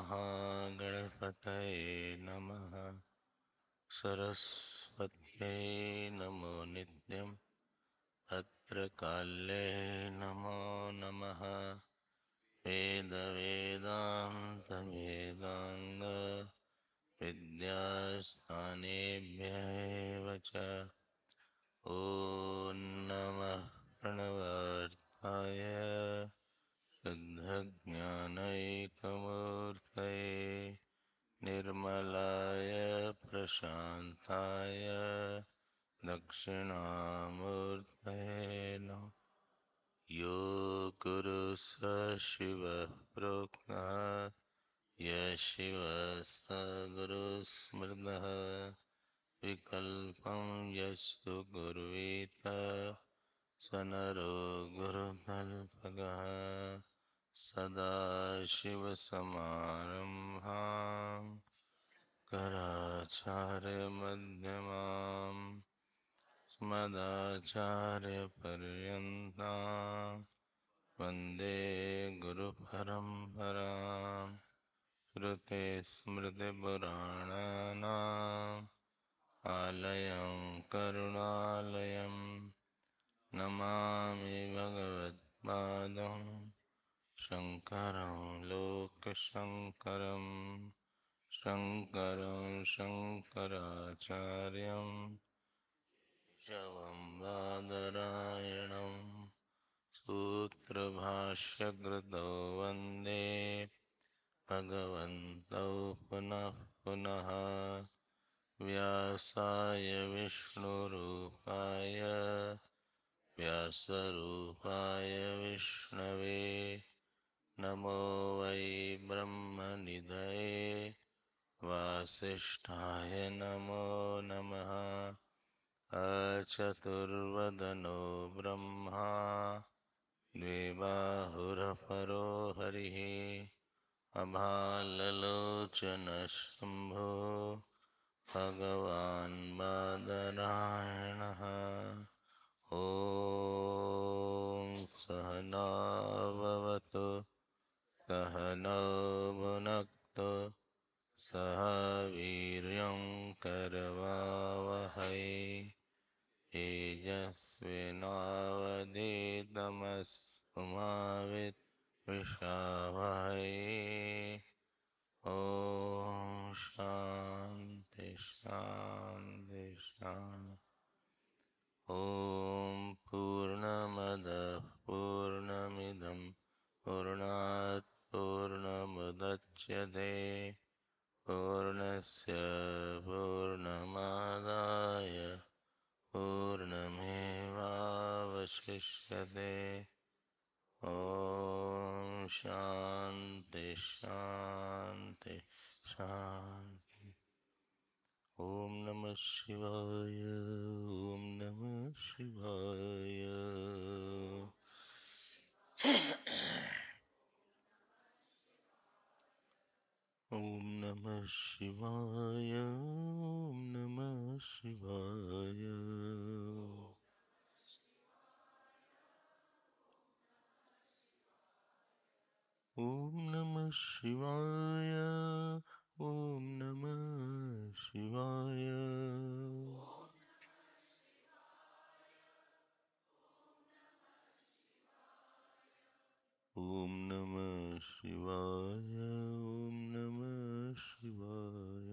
महागणपतये नमः। सरस्वत्यै नमो नित्यं। भद्रकाल्ये नमो नमः। वेदान्त विद्यास्थानेभ्यः च ॐ नमः प्रणवार्थाय शुद्धज्ञानैकमूर्तये निर्मलाय प्रशान्ताय दक्षिणामूर्तये नमः। यो गुरुः स शिवः प्रोक्तः यः शिवः स गुरुः स्मृतः विकल्पं यस्तु गुर्वीत स नरो गुरुकल्पकः सदाशिवसमारम्भां शङ्कराचार्यमध्यमाम् अस्मदाचार्यपर्यन्तां वन्दे गुरुपरम्पराम्। श्रुतिस्मृतिपुराणानाम् आलयं करुणालयं नमामि भगवत्पादं शङ्करं लोकशङ्करं। शङ्करं शङ्कराचार्यं शवं बादरायणं सूत्रभाष्यकृतो वन्दे भगवन्तौ पुनः पुनः। व्यासाय विष्णुरूपाय व्यासरूपाय विष्णवे नमो वै ब्रह्मनिधये वासिष्ठाय नमो नमः। अचतुर्वदनो ब्रह्मा द्विबाहुरपरो हरिः अभाललोचनशम्भो भगवान् बादरायणः। ॐ सहना भवतु सहनौ भुनक्तु सह वीर्यं करवावहै तेजस्विनावधीतमस्तु मा विद्विषावहै। ॐ शान्ति शान्ति शान्ति। ॐ पूर्णमदः पूर्णमिदं पूर्णात् पूर्णमुदच्यते पूर्णस्य पूर्णमादाय पूर्णमेवावशिष्यते। ॐ शान्ति शान्ति शान्ति। ॐ नमः शिवाय ॐ नमः शिवाय। ॐ नमः शिवाय ॐ नमः शिवाय। ॐ नमः शिवाय ॐ नमः शिवाय। ॐ नमः शिवाय ॐ नमः शिवाय।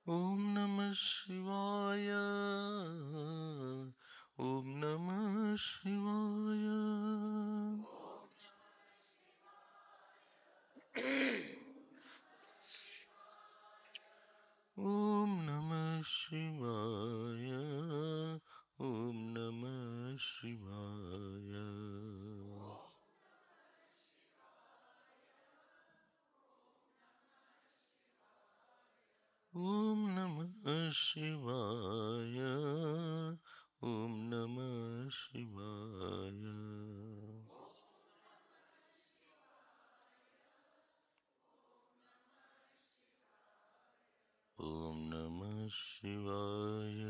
ॐ नमः शिवाय ॐ नमः शिवाय। ॐ नमः शिवाय ॐ नमः शिवाय। ॐ नमः शिवाय ॐ नमः शिवाय। ॐ नमः शिवाय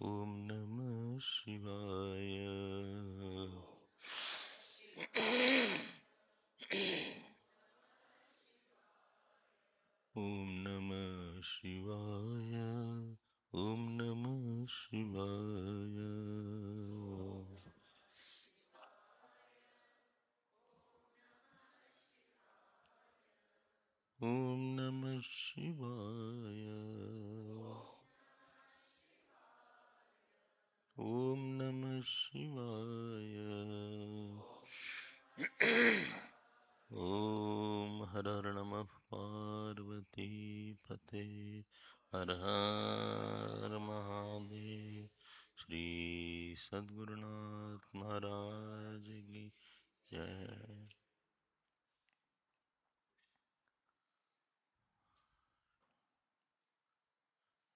ॐ नमः शिवाय। Shivaya. Om Namah Shivaya. Om Namah Shivaya. Om Namah Shivaya. Om Har Har Namah Parvati Pate Har Har Mahadev. Shri Sadgurunath Maharaj Ki Jai.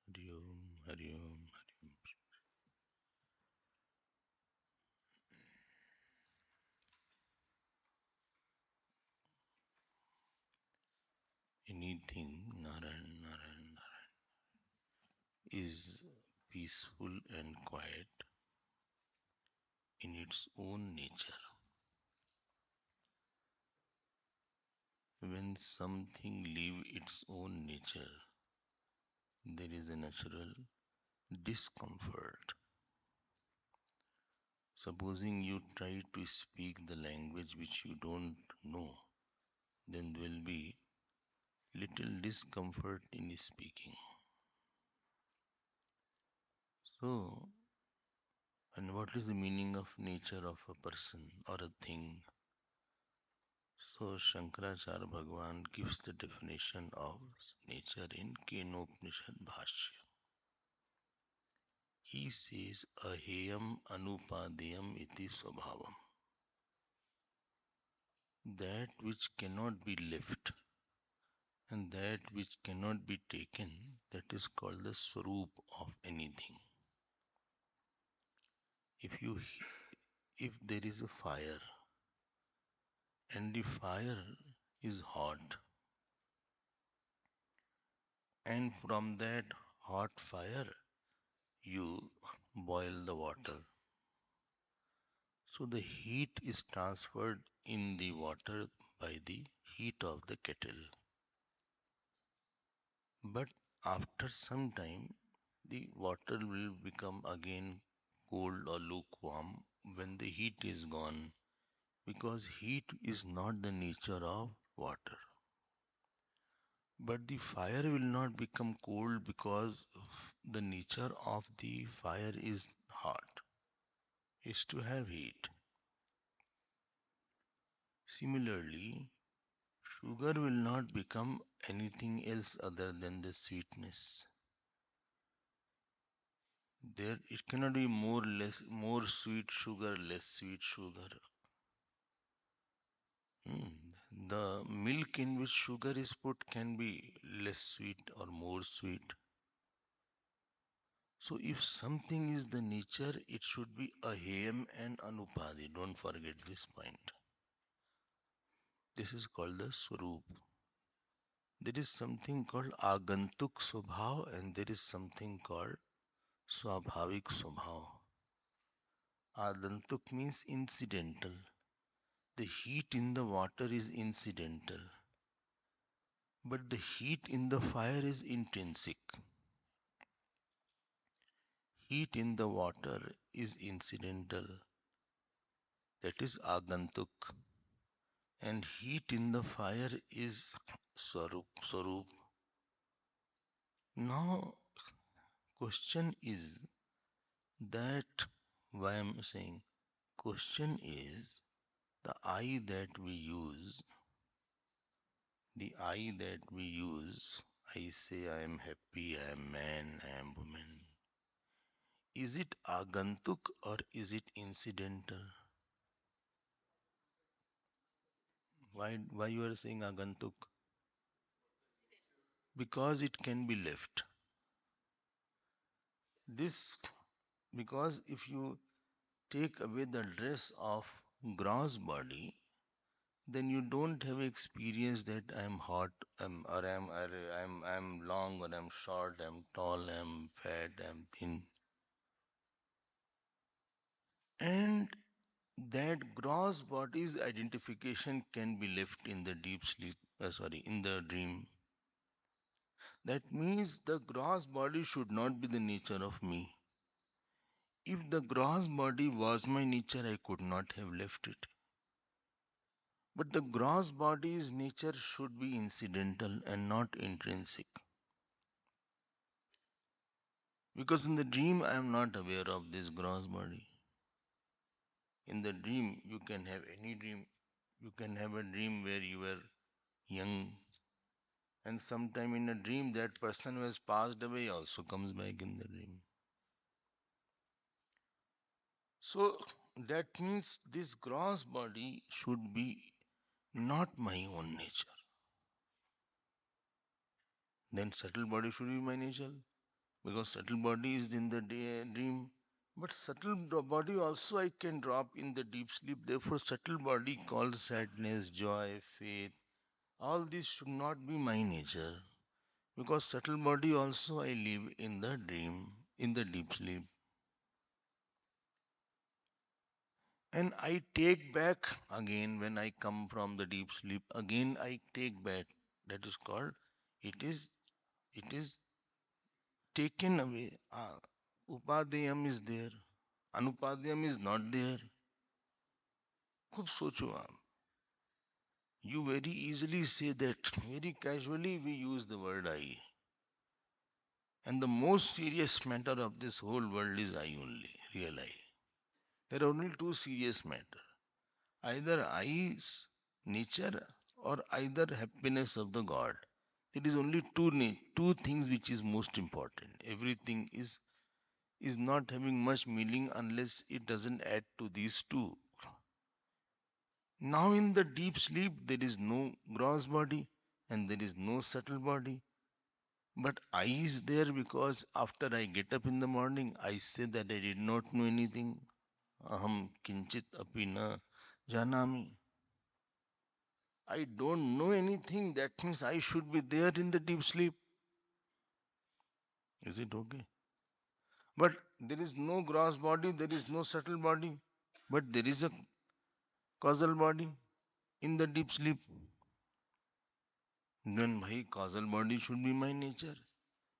Hari Om, Hari Om, Hari Om. Anything, Narayan, Narayan, Narayan, is peaceful and quiet in its own nature. When something leaves its own nature, there is a natural discomfort. Supposing you try to speak the language which you don't know, then there will be little discomfort in speaking. So, and what is the meaning of nature of a person or a thing? So Shankaracharya Bhagavan gives the definition of nature in Kenopnishad Bhashya. He says, Aheyam anupadeyam iti swabhavam. That which cannot be left and that which cannot be taken, that is called the swarup of anything. If there is a fire and the fire is hot, and from that hot fire you boil the water, so the heat is transferred in the water by the heat of the kettle. But after some time, the water will become again cold or lukewarm when the heat is gone, because heat is not the nature of water. But the fire will not become cold because the nature of the fire is hot, is to have heat. Similarly, sugar will not become anything else other than the sweetness. There it cannot be more sweet sugar, less sweet sugar. The milk in which sugar is put can be less sweet or more sweet. So if something is the nature, it should be aheyam and anupadi. Don't forget this point. This is called the swarup. There is something called agantuk swabhav and there is something called swabhavik swabhav. Agantuk means incidental. The heat in the water is incidental, but the heat in the fire is intrinsic. Heat in the water is incidental, that is agantuk, and heat in the fire is swarup. Now, question is that why I'm saying question is the I that we use, the I that we use. I say I am happy, I am man, I am woman. Is it agantuk or is it incidental? Why you are saying agantuk? Because it can be left. This because if you take away the dress of gross body, then you don't have experience that I am hot, I'm long or I'm short, I'm tall, I'm fat, I'm thin. And that gross body's identification can be left in the deep sleep, in the dream. That means the gross body should not be the nature of me. If the gross body was my nature, I could not have left it. But the gross body's nature should be incidental and not intrinsic. Because in the dream, I am not aware of this gross body. In the dream, you can have any dream. You can have a dream where you were young, and sometime in a dream, that person who has passed away also comes back in the dream. So that means this gross body should be not my own nature. Then subtle body should be my nature, because subtle body is in the dream. But subtle body also I can drop in the deep sleep. Therefore, subtle body called sadness, joy, faith, all this should not be my nature. Because subtle body also I live in the dream, in the deep sleep. And I take back again when I come from the deep sleep. Again I take back. That is called, it is taken away. Upadayam is there. Anupadayam is not there. खूब सोचो आप. You very easily say that. Very casually we use the word I. And the most serious matter of this whole world is I only, real I. There are only two serious matters. Either I's nature or either happiness of the God. It is only two things which is most important. Everything is not having much meaning unless it doesn't add to these two. Now in the deep sleep there is no gross body and there is no subtle body. But I is there because after I get up in the morning I say that I did not know anything. Aham kinchit api na janami. I don't know anything. That means I should be there in the deep sleep. Is it okay? But there is no gross body, there is no subtle body, but there is a causal body in the deep sleep. Then bhai, causal body should be my nature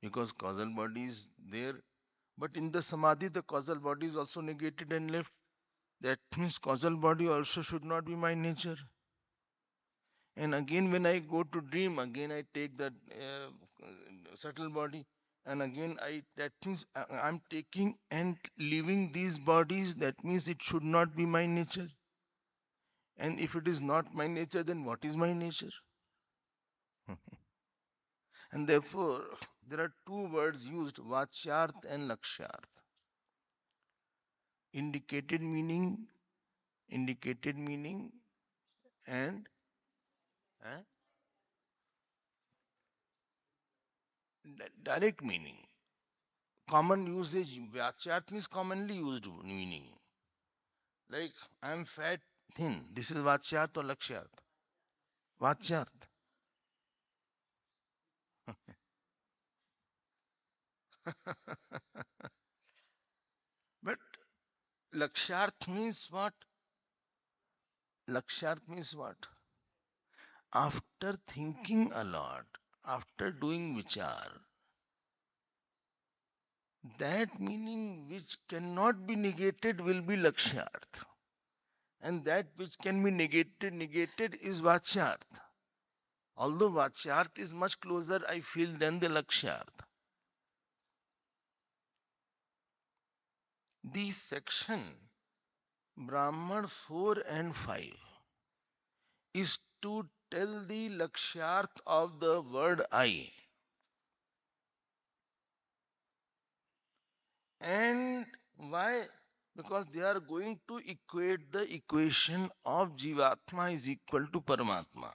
because causal body is there. But in the samadhi, the causal body is also negated and left. That means causal body also should not be my nature. And again, when I go to dream, again I take that subtle body, and again I that means I'm taking and leaving these bodies. That means it should not be my nature. And if it is not my nature, then what is my nature? And therefore, there are two words used: vachyarth and lakshyarth. Indicated meaning, indicated meaning, and eh, direct meaning. Common usage. Vachyarth means commonly used meaning. Like, I am fat, thin. This is Vachyarth or Lakshyarth? Vachyarth. But Lakshyarth means what? Lakshyarth means what? After thinking a lot, after doing vichar, that meaning which cannot be negated will be Lakshyarth. And that which can be negated is Vachyarth. Although Vachyarth is much closer, I feel, than the Lakshyarth. This section, Brahman 4 and 5, is to tell the lakshyarth of the word I. And why? Because they are going to equate the equation of Jivatma is equal to Paramatma.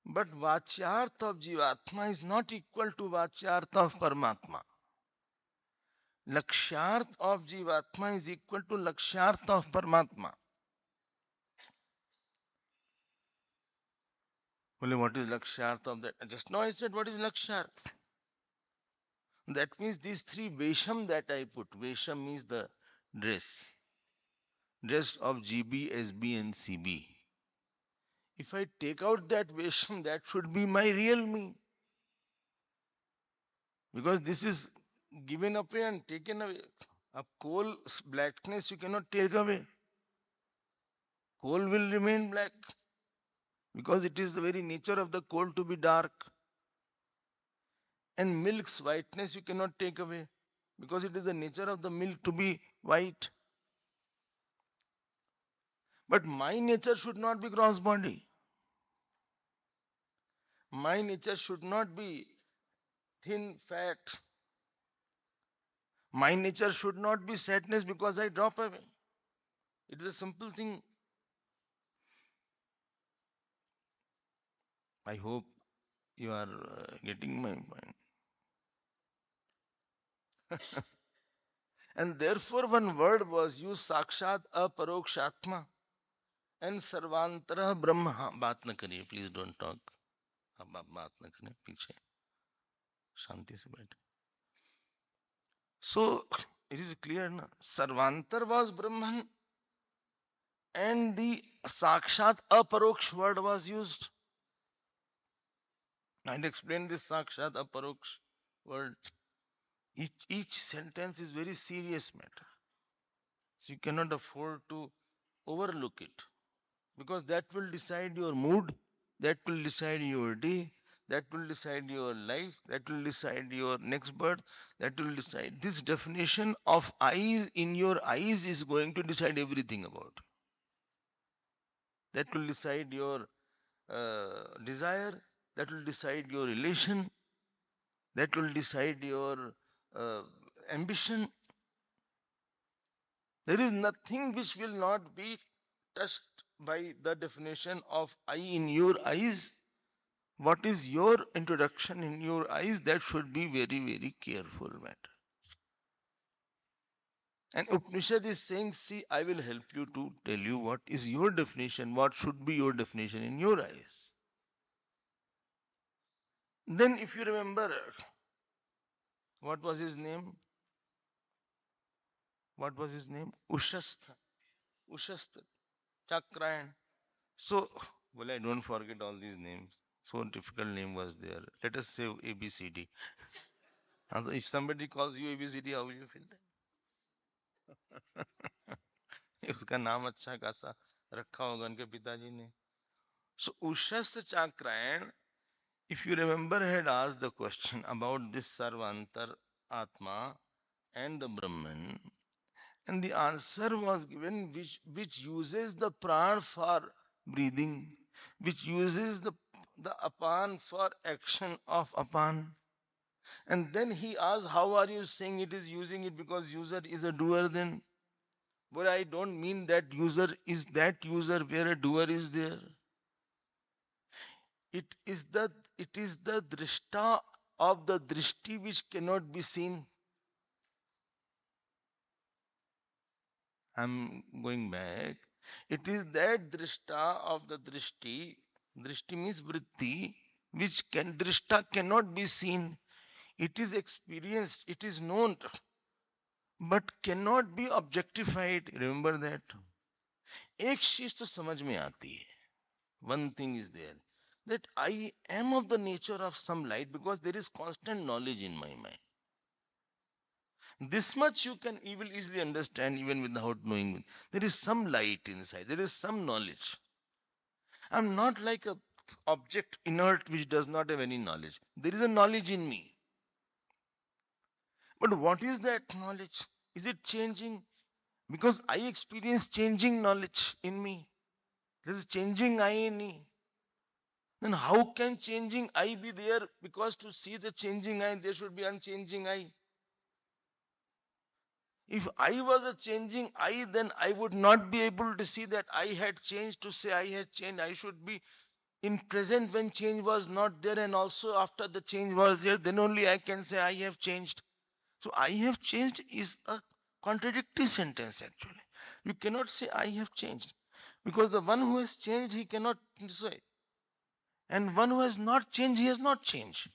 But Vachyarth of Jivatma is not equal to Vachyarth of Paramatma. Lakshyarth of Jivatma is equal to Lakshyarth of Paramatma. Well, what is Lakshyarth of that? Just now I said what is Lakshyarth. That means these three Vesham that I put. Vesham means the dress. Dress of GB, SB and CB. If I take out that Vesham, that should be my real me. Because this is given away and taken away. A coal's blackness you cannot take away. Coal will remain black because it is the very nature of the coal to be dark. And milk's whiteness you cannot take away because it is the nature of the milk to be white. But my nature should not be cross body. My nature should not be thin, fat. My nature should not be sadness because I drop away. It is a simple thing. I hope you are getting my point. And therefore, one word was used Sakshat Aparokshatma and Sarvantara Brahma. हाँ, बात न करिए, please don't talk. अब आप बात न करें, पीछे शांति से बैठे. So it is clear na. Sarvantar was Brahman and the Sakshat Aparoksh word was used. I'll explain this Sakshat Aparoksh word. Each sentence is very serious matter. So you cannot afford to overlook it because that will decide your mood, that will decide your day, that will decide your life, that will decide your next birth, that will decide. This definition of eyes in your eyes is going to decide everything about you. That will decide your desire, that will decide your relation, that will decide your uh, ambition. There is nothing which will not be touched by the definition of eye in your eyes. What is your introduction in your eyes? That should be very, very careful matter. And Upanishad is saying, see, I will help you to tell you what is your definition, what should be your definition in your eyes. Then, if you remember, what was his name? What was his name? Ushastha. Ushastha. Chakrayan. So, well, I don't forget all these names. So difficult name was there. Let us say ABCD. And so if somebody calls you ABCD, how will you feel then? उसका नाम अच्छा खासा रखा होगा उनके पिताजी ने. So Ushasth Chakrayan, if you remember, had asked the question about this Sarvantar Atma and the Brahman, and the answer was given which uses the pran for breathing, which uses the apan for action of apan. And then he asked, how are you saying it is using it because user is a doer then? But I don't mean that user is that user where a doer is there. It is the drishta of the drishti which cannot be seen. I'm going back. It is that drishta of the drishti. Drishti means vritti, which drishta cannot be seen. It is experienced, it is known, but cannot be objectified. Remember that. एक चीज तो समझ में आती है. One thing is there that I am of the nature of some light because there is constant knowledge in my mind. This much you will easily understand even without knowing. There is some light inside. There is some knowledge. I'm not like a object inert which does not have any knowledge. There is a knowledge in me. But what is that knowledge? Is it changing? Because I experience changing knowledge in me. There is changing I in me. Then how can changing I be there? Because to see the changing I, there should be unchanging I. If I was a changing I, then I would not be able to see that I had changed. To say I had changed, I should be in present when change was not there, and also after the change was there, then only I can say I have changed. So I have changed is a contradictory sentence actually. You cannot say I have changed because the one who has changed he cannot say, and one who has not changed he has not changed.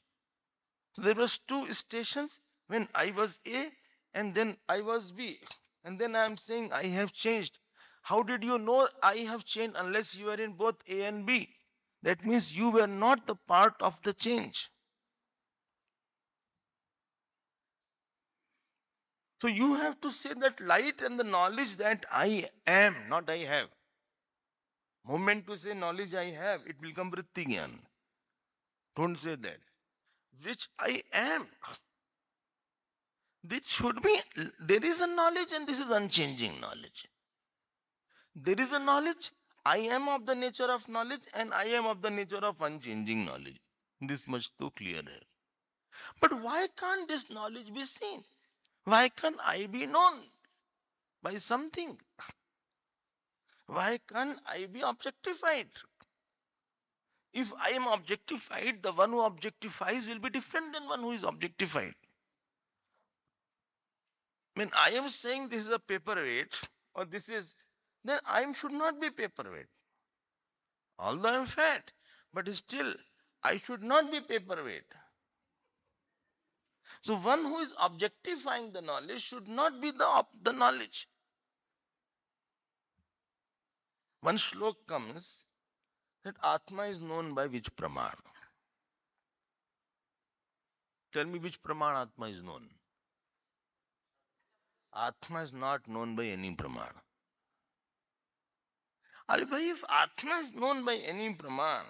So there was two stations when I was A and then I was B, and then I am saying I have changed. How did you know I have changed unless you are in both A and B? That means you were not the part of the change. So you have to say that light and the knowledge that I am, not I have. Moment to say knowledge I have, it will come vritti gyan. Don't say that. Which I am. This should be, there is a knowledge and this is unchanging knowledge. There is a knowledge, I am of the nature of knowledge and I am of the nature of unchanging knowledge. This much too clear here. But why can't this knowledge be seen? Why can't I be known by something? Why can't I be objectified? If I am objectified, the one who objectifies will be different than one who is objectified. When I am saying this is a paperweight or this is, then I should not be paperweight. Although I am fat, but still I should not be paperweight. So one who is objectifying the knowledge should not be the knowledge. One shlok comes that Atma is known by which praman? Tell me which praman Atma is known. Atma is not known by any praman. If Atma is known by any praman,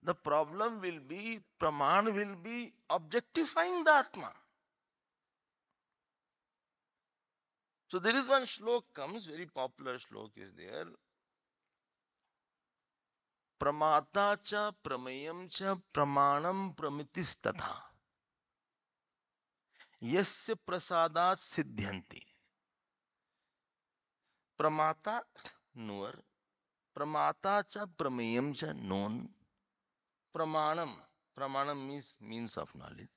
the problem will be praman will be objectifying the Atma. So there is one shlok comes, very popular shlok is there. Pramata cha pramayam cha pramanam pramitis tatha. Yasya prasadat siddhyanti. Pramata, knower. Pramata cha pramayam cha known. Pramanam. Pramanam means of knowledge.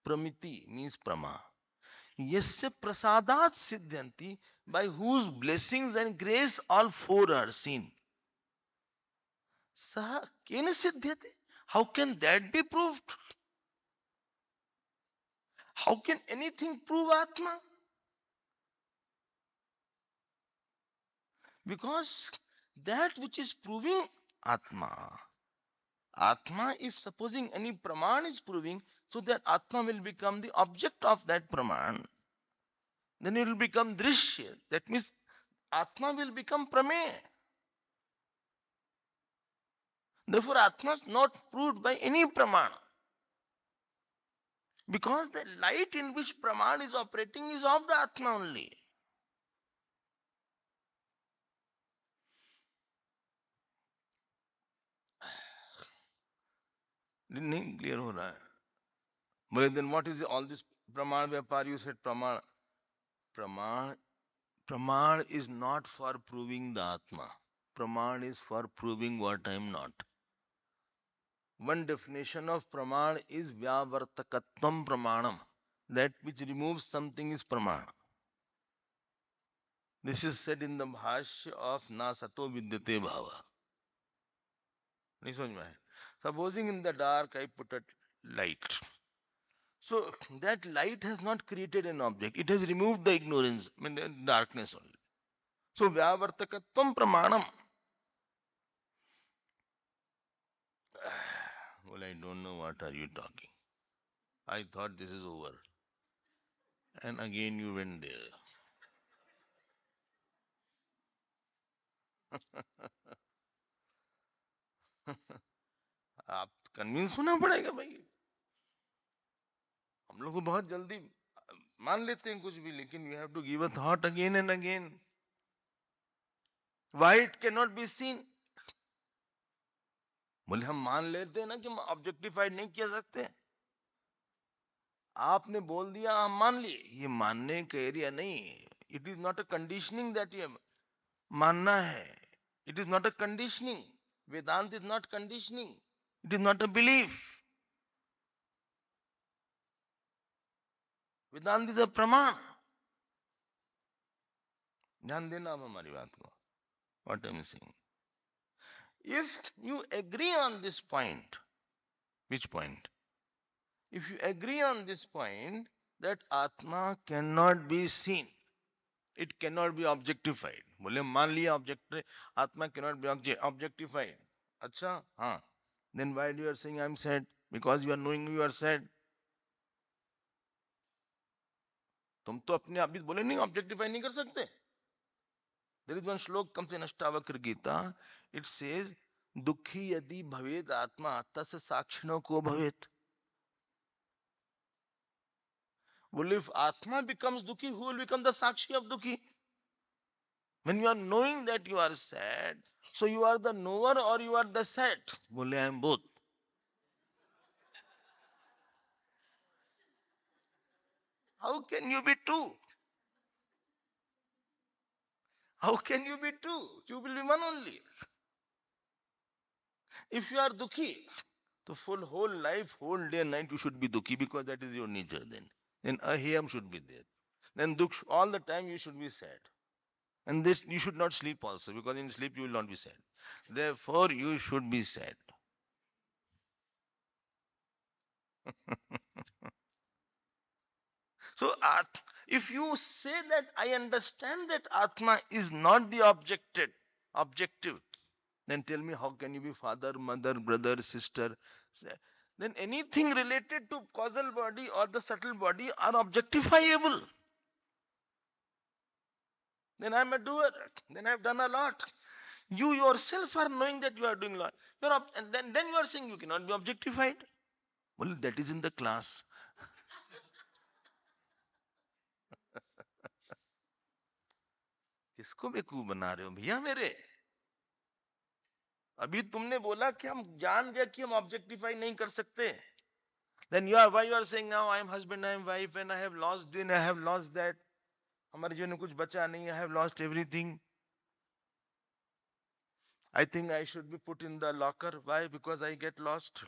Pramiti means prama. Yasya prasadat siddhyanti, by whose blessings and grace all four are seen. Saha kena siddhyate? How can that be proved? How can anything prove Atma? Because that which is proving Atma, Atma, if supposing any Praman is proving, so that Atma will become the object of that Praman, then it will become Drishya. That means Atma will become Prameya. Therefore, Atma is not proved by any Praman. Because the light in which Praman is operating is of the Atma only. नहीं clear हो रहा है? But then what is all this Praman Vyapar? You said Praman. Praman Praman is not for proving the Atma. Praman is for proving what I am not. One definition of Praman is Vyavartakatvam Pramanam. That which removes something is Praman. This is said in the Bhashya of Na Sato Vidyate Bhava. नहीं समझ में है? Supposing in the dark I put a light. So that light has not created an object. It has removed the ignorance, I mean the darkness only. So Vyavartakatvam Pramanam. Well, I don't know what are you talking. I thought this is over. And again you went there. आप convince होना पड़ेगा भाई. हम लोग तो बहुत जल्दी मान लेते हैं कुछ भी, लेकिन you have to give a thought again and again. Why it cannot be seen? बोले हम मान लेते हैं ना कि हम ऑब्जेक्टिफाइड नहीं किया सकते. आपने बोल दिया हम मान लिए, ये मानने का एरिया नहीं. It is not a conditioning that ये मानना है. It is not a conditioning. Vedanta is not conditioning. It is not a belief. Vedanta is a pramana. ध्यान देना आप हमारी बात को. What I am saying. If you agree on this point, which point? If you agree on this point that Atma cannot be seen, it cannot be objectified. बोले मान लिया object Atma cannot be objectified. अच्छा हाँ. Then why do you are saying I am sad? Because you are knowing you are sad. तुम तो अपने आप भी बोले नहीं, ऑब्जेक्टिफाई नहीं कर सकते. There is one श्लोक comes in Ashtavakra Gita. It says, दुखी यदि भवेद आत्मा तस्य साक्षिणो को भवेत. Well, if Atma becomes Dukhi, who will become the Sakshi of Dukhi? When you are knowing that you are sad, so you are the knower or you are the sad? Bole, I am both. How can you be two? How can you be two? You will be one only. If you are Dukhi, the full whole life, whole day and night you should be Dukhi because that is your nature then. Then Ahiyam should be there. Then Dukh, all the time you should be sad. And this you should not sleep also because in sleep you will not be sad. Therefore you should be sad. So, if you say that I understand that Atma is not the objective, then tell me how can you be father, mother, brother, sister? Then anything related to causal body or the subtle body are objectifiable. Then I am a doer. Then I have done a lot. You yourself are knowing that you are doing a lot. And then you are saying you cannot be objectified. Well, that is in the class. किसको बेवकूफ बना रहे हो भैया मेरे? अभी तुमने बोला कि हम जान गए कि हम ऑब्जेक्टिफाई नहीं कर सकते. Then why you are saying now I am husband, I am wife and I have lost this, I have lost that. हमारे जीवन में कुछ बचा नहीं, I have lost everything. I think I should be put in the locker. Why? Because I get lost.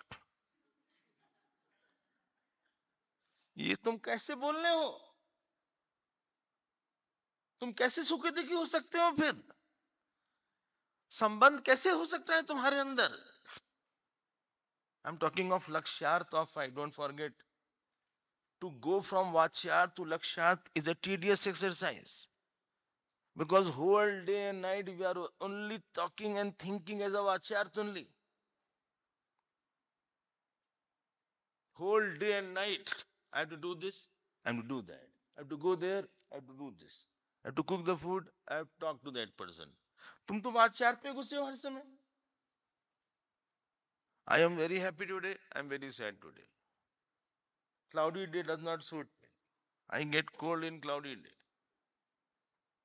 ये तुम कैसे बोल रहे हो? तुम कैसे सुखी दुखी हो सकते हो फिर? संबंध कैसे हो सकता है तुम्हारे अंदर? I'm talking of lakshyarth of I. Don't forget. To go from vachyarth to lakshyarth is a tedious exercise. Because whole day and night we are only talking and thinking as a vachyarth only. Whole day and night. I have to do this, I have to do that. I have to go there, I have to do this. I have to cook the food, I have to talk to that person. तुम तो वाच्यार्थ में घुसे हो हर समय. I am very happy today, I am very sad today. Cloudy day does not suit me. I get cold in cloudy day.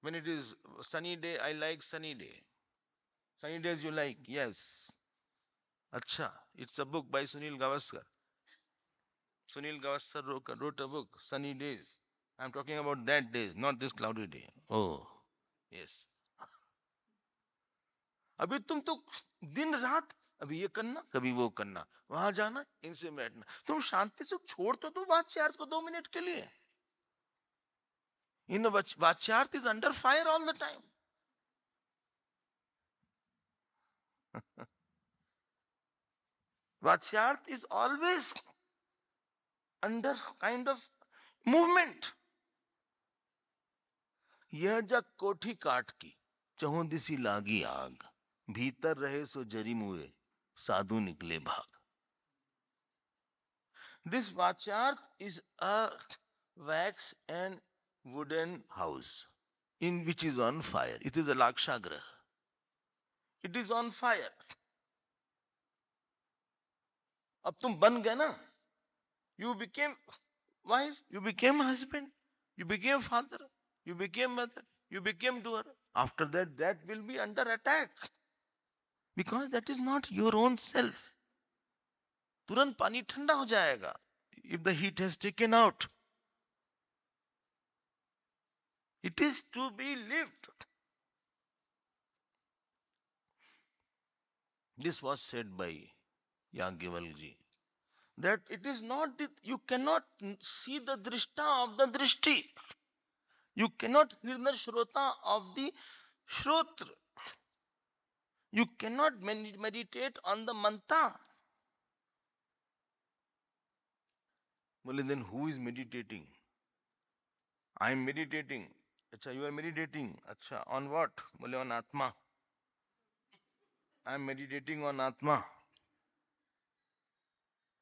When it is sunny day, I like sunny day. Sunny days you like? Yes. Acha, it's a book by Sunil Gavaskar. Sunil Gavaskar wrote a book, Sunny Days. I'm talking about that days, not this cloudy day. Oh, yes. अभी तुम तो दिन रात अभी ये करना कभी वो करना वहां जाना इनसे बैठना तुम शांति से छोड़ तो दो वाच्यार्थ को 2 मिनट के लिए इन वाच्यार्थ is under fire all the time वाच्यार्थ is always under kind of movement यह जग कोठी काट की चहुं दिसी लागी आग भीतर रहे सो जरी मुए साधु निकले भाग. This vacharth is a wax and wooden house in which is on fire. It is a lakshagraha. It is on fire. अब तुम बन गए ना. You became wife, you became husband, you became father, you became mother, you became doer. After that, that will be under attack. Because that is not your own self. तुरंत पानी ठंडा हो जाएगा. If the heat has taken out, it is to be lived. This was said by Yagyavalji. That it is not that you cannot see the drishta of the drishti. You cannot hear the shrota of the shrotra. You cannot meditate on the manta. Well, then who is meditating? I am meditating. Acha, you are meditating. Acha, on what? Well, on Atma. I am meditating on Atma.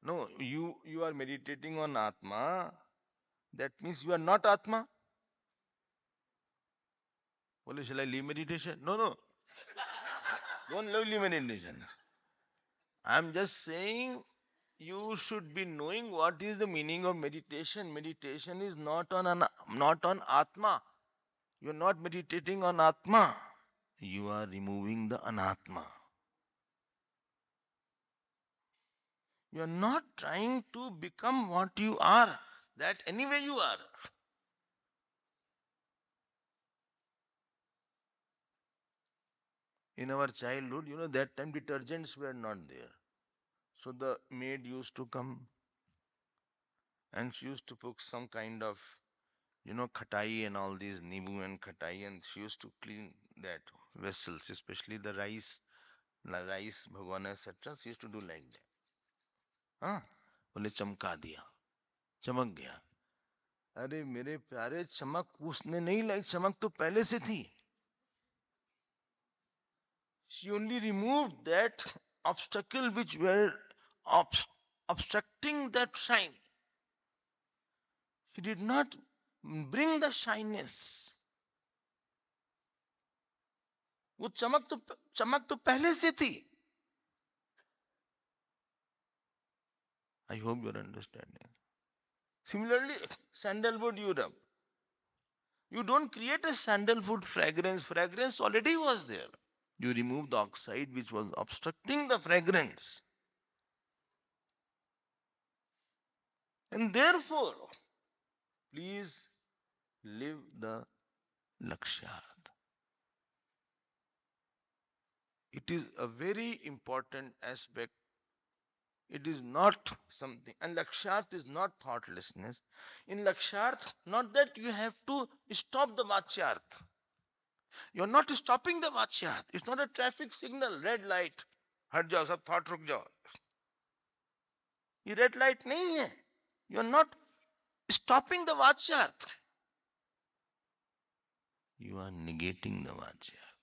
No, you are meditating on Atma. That means you are not Atma. Well, shall I leave meditation? No, no. Don't leave meditation. I'm just saying you should be knowing what is the meaning of meditation. Meditation is not on Atma. You're not meditating on Atma. You are removing the Anatma. You're not trying to become what you are. That anyway you are. In our childhood, that time detergents were not there. So the maid used to come and she used to put some kind of, khatai and all these nibu and khatai, and she used to clean that vessels, especially the rice, bhagwan, etc. She used to do like that. हाँ बोले चमका दिया, चमक गया. अरे मेरे प्यारे, चमक उसने नहीं लाई, चमक तो पहले से थी. She only removed that obstacle which were obstructing that shine. She did not bring the shyness. वो चमक तो पहले से थी. I hope you're understanding. Similarly, sandalwood you rub. You don't create a sandalwood fragrance. Fragrance already was there. You remove the oxide which was obstructing the fragrance. And therefore, please live the Lakshyarth. It is a very important aspect. It is not something. And Lakshyarth is not thoughtlessness. In Lakshyarth, not that you have to stop the Vachyarth. You're not stopping the Vachyarth. It's not a traffic signal, red light. हट जाओ सब thought रुक जाओ. ये red light नहीं है. You're not stopping the Vachyarth. You are negating the Vachyarth.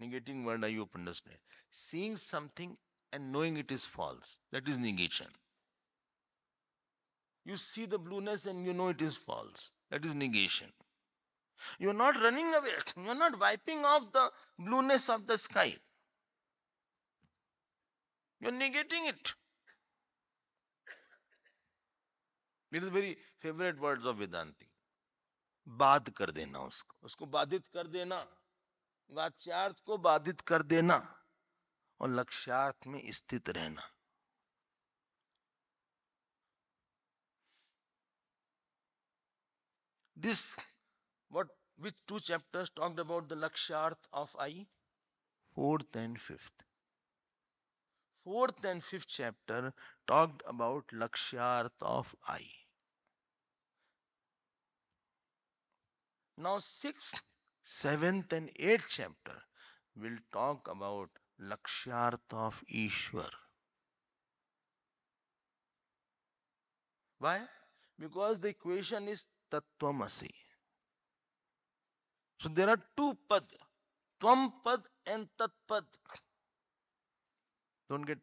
Negating word I hope understand. Seeing something and knowing it is false. That is negation. You see the blueness and you know it is false. That is negation. You are not running away. You are not wiping off the blueness of the sky. You are negating it. It is very favorite words of Vedanti. बाध कर देना उसको बाधित कर देना, वाच्यार्थ को बाधित कर देना और लक्ष्यार्थ में स्थित रहना. This which two chapters talked about the lakshyarth of I? Fourth and fifth. Fourth and fifth chapter talked about lakshyarth of I. Now sixth, seventh and eighth chapter will talk about lakshyarth of Ishwar. Why? Because the equation is Tattvamasi. So there are two pad, Tvam pad and Tat pad. Don't get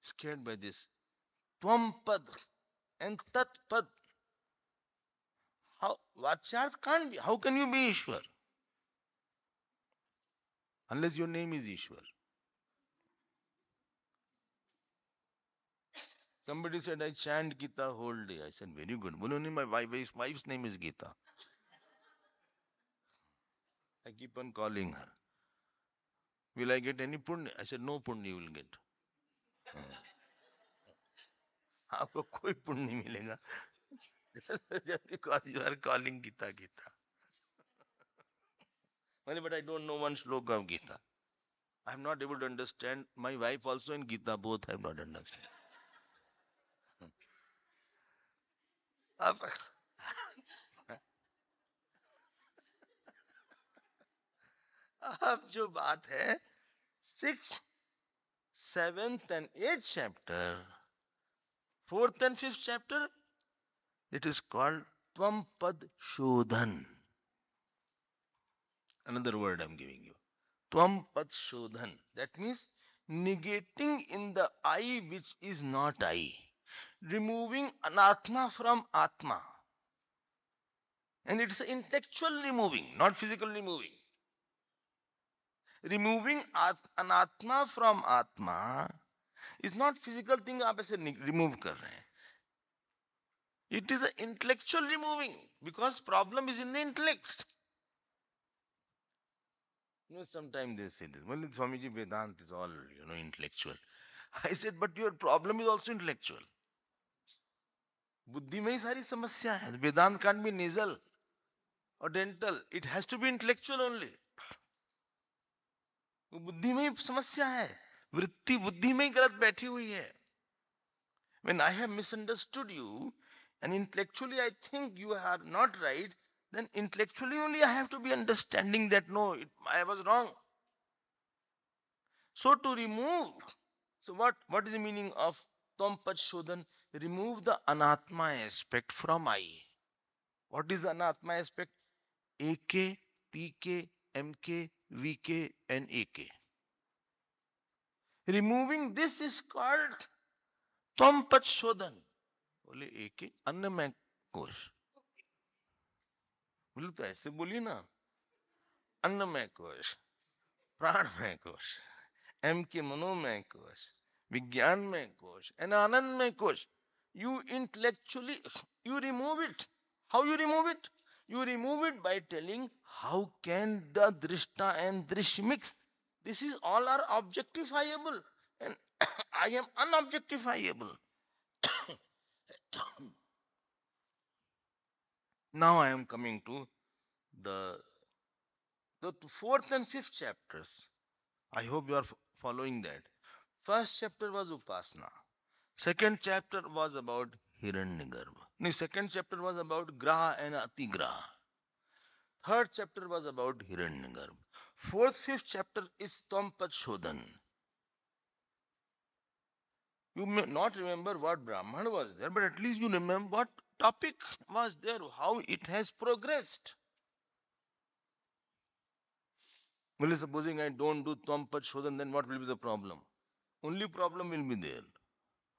scared by this. Tvam pad and Tat pad. How Vachyarth can't be. How can you be Ishwar? Unless your name is Ishwar. Somebody said, I chant Gita whole day. I said, very good. Boloni, my wife's name is Gita. I keep on calling her. Will I get any punya? I said, no punya you will get. आपको कोई पुण्य नहीं मिलेगा. Just because you are calling Gita, Gita. But I don't know one sloka of Gita. I am not able to understand. My wife also in Gita, both have not understood. अब अब जो बात है, 6th, 7th and 8th chapter, 4th and 5th chapter, it is called Tvam Pad Shodhan. Another word I am giving you. Tvam Pad Shodhan. That means negating in the I which is not I. Removing Anatma from Atma. And it's intellectual removing, not physical removing. Removing anatma from atma is not physical thing आप ऐसे remove कर रहे हैं. It is an intellectual removing because problem is in the intellect. Sometimes they say this. Well, Swamiji, Vedanta is all, intellectual. I said, but your problem is also intellectual. बुद्धि में ही सारी समस्या है. Vedanta can't be nasal or dental. It has to be intellectual only. बुद्धि में ही समस्या है. वृत्ति बुद्धि में ही गलत बैठी हुई है. When I have misunderstood you and intellectually I think you are not right, then intellectually only I have to be understanding that no, I was wrong. So to remove, so what is the meaning of Tompat Shodhan? Remove the anatma aspect from I. What is the anatma aspect? AK, PK, MK, VK and AK. Removing this is called Tompat Shodhan. बोले AK अन्नमय कोश. बोले तो ऐसे बोलिए ना. अन्नमय कोश, प्राणमय कोश, M के मनोमय कोश, विज्ञानमय कोश and आनंदमय कोश. You intellectually, you remove it. How you remove it? You remove it by telling how can the drishta and drish mix. This is all are objectifiable and I am unobjectifiable. Now I am coming to the fourth and fifth chapters. I hope you are following that. First chapter was Upasana. Second chapter was about Hiranyagarbha. No, second chapter was about Graha and Atigraha. Third chapter was about Hiranyagarbha. Fourth, fifth chapter is Tompat Shodhan. You may not remember what Brahman was there, but at least you remember what topic was there, how it has progressed. Well, supposing I don't do Tompat Shodhan, then what will be the problem? Only problem will be there.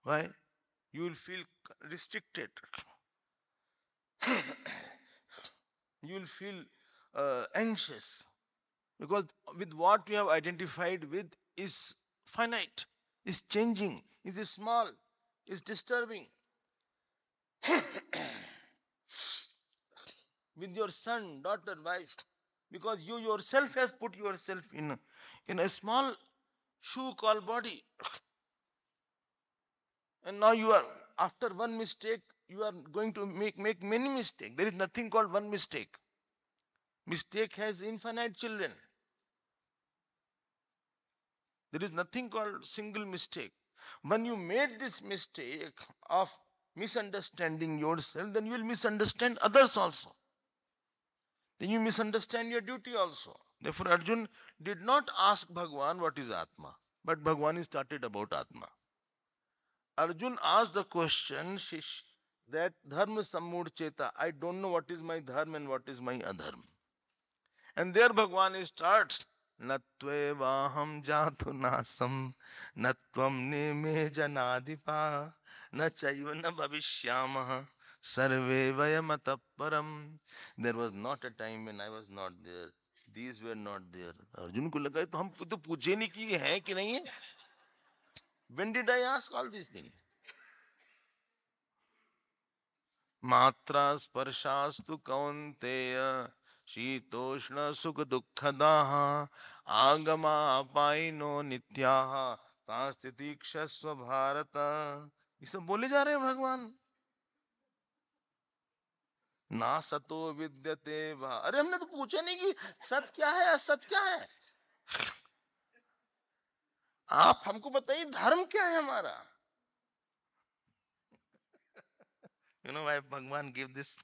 Why? You will feel restricted. You will feel anxious because with what you have identified with is finite, is changing, is small, is disturbing. With your son, daughter, wife, because you yourself have put yourself in a small shoe called body, and now you are after one mistake you are going to make many mistakes. There is nothing called one mistake. Mistake has infinite children. There is nothing called single mistake. When you made this mistake of misunderstanding yourself, then you will misunderstand others also. Then you misunderstand your duty also. Therefore, Arjun did not ask Bhagwan what is Atma, but Bhagwan started about Atma. Arjun asked the question that Dharma Sammud Cheta, I don't know what is my Dharma and what is my Adharma. And there Bhagwan starts Natvevaham jatu nasam Natvam neme janadipa Na chayvana bhavishyamaha Sarve vayamata param. There was not a time when I was not there. These were not there. Arjun को लगा तो हम तो पूछे नहीं कि है कि नहीं है. When did I ask all these things? मात्रा स्पर्शास्तु कौन्तेय शीतोष्ण सुख दुःखदाः आगमा अपायिनो नित्याः तास्तितिक्षस्व भारत. ये सब बोले जा रहे हैं भगवान. ना सतो विद्यते वा. अरे हमने तो पूछा नहीं कि सत क्या है असत क्या है. आप हमको बताइए धर्म क्या है हमारा. You know why Bhagwan gave this?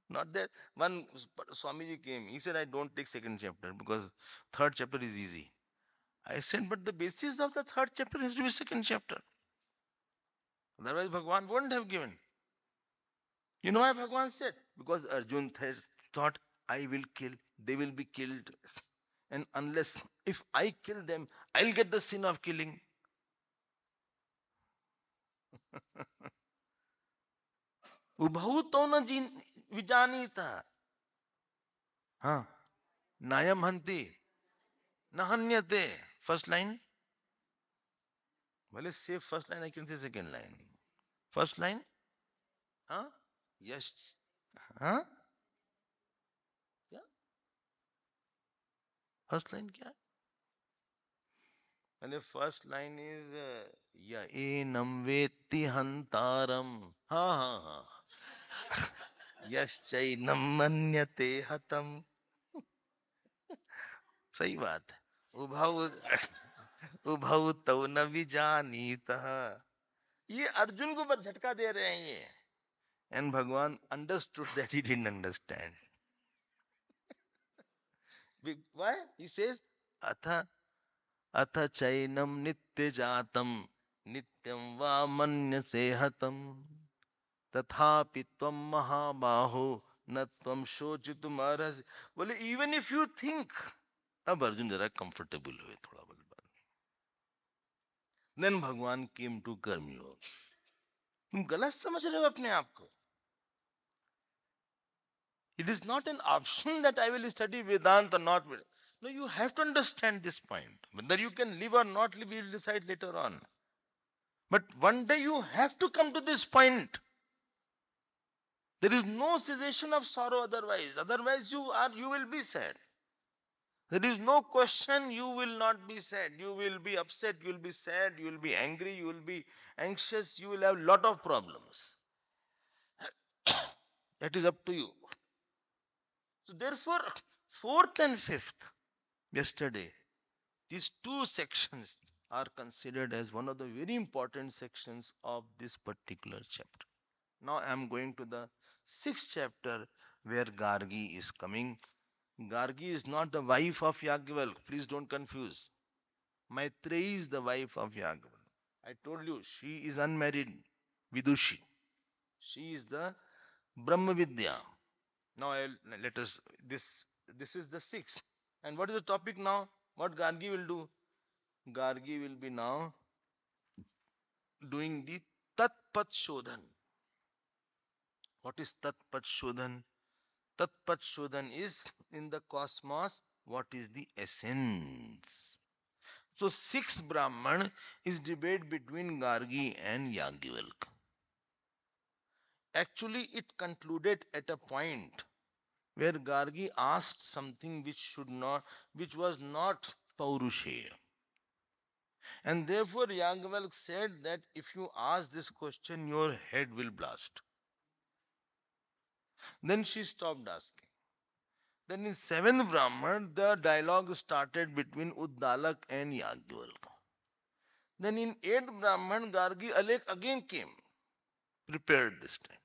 Not that one Swamiji came, he said I don't take second chapter because third chapter is easy. I said, but the basis of the third chapter has to be second chapter. Otherwise, Bhagwan wouldn't have given. You know why Bhagwan said? Because Arjun thought, I will kill, they will be killed. And unless, if I kill them, I'll get the sin of killing. Ubhavu to na vijanita. Huh? Nayam hanti nahanyate. First line. Well, let's say first line, I can say second line. First line. Huh? Yes. Huh? क्या? First line क्या है? पहले first line is या annum वेत्ति हंतारम. हाँ हाँ हाँ. यश्चैनम मन्यते हतम. सही बात है. उभौ उभौ तौ न विजानीतः. ये अर्जुन को बस झटका दे रहे हैं ये. And Bhagwan understood that he didn't understand. Why? He says, Atha अथ चैनम नित्य जातम नित्यं वा मन्यसे हतम तथापि त्वं महाबाहो न त्वं शोचितुम अर्हसि. बोले इवन इफ यू थिंक. अब अर्जुन जरा कंफर्टेबल हुए थोड़ा बोले बात. देन भगवान केम टू कर्मयोग. तुम गलत समझ रहे हो अपने आप को. It is not an option that I will study Vedanta or not. No, you have to understand this point. Whether you can live or not live, we will decide later on. But one day you have to come to this point. There is no cessation of sorrow otherwise. Otherwise you will be sad. There is no question you will not be sad. You will be upset, you will be sad, you will be angry, you will be anxious, you will have lot of problems. That is up to you. So therefore, fourth and fifth, yesterday, these two sections are considered as one of the very important sections of this particular chapter. Now I am going to the sixth chapter where Gargi is coming. Gargi is not the wife of Yagyavalk. Please don't confuse. Maitreyi is the wife of Yagyavalk. I told you she is unmarried Vidushi. She is the Brahma Vidya. Now let us this is the sixth. And what is the topic now? What Gargi will do? Gargi will be now doing the Tatpat Shodhan. What is Tatpat Shodhan? Tatpat Shodhan is in the cosmos, what is the essence? So sixth Brahman is debate between Gargi and Yagyavalk. Actually, it concluded at a point where Gargi asked something which was not Paurusheya. And therefore Yagyavalk said that if you ask this question, your head will blast. Then she stopped asking. Then in seventh Brahman, the dialogue started between Uddalak and Yagyavalk. Then in eighth Brahman, Gargi again came, prepared this time.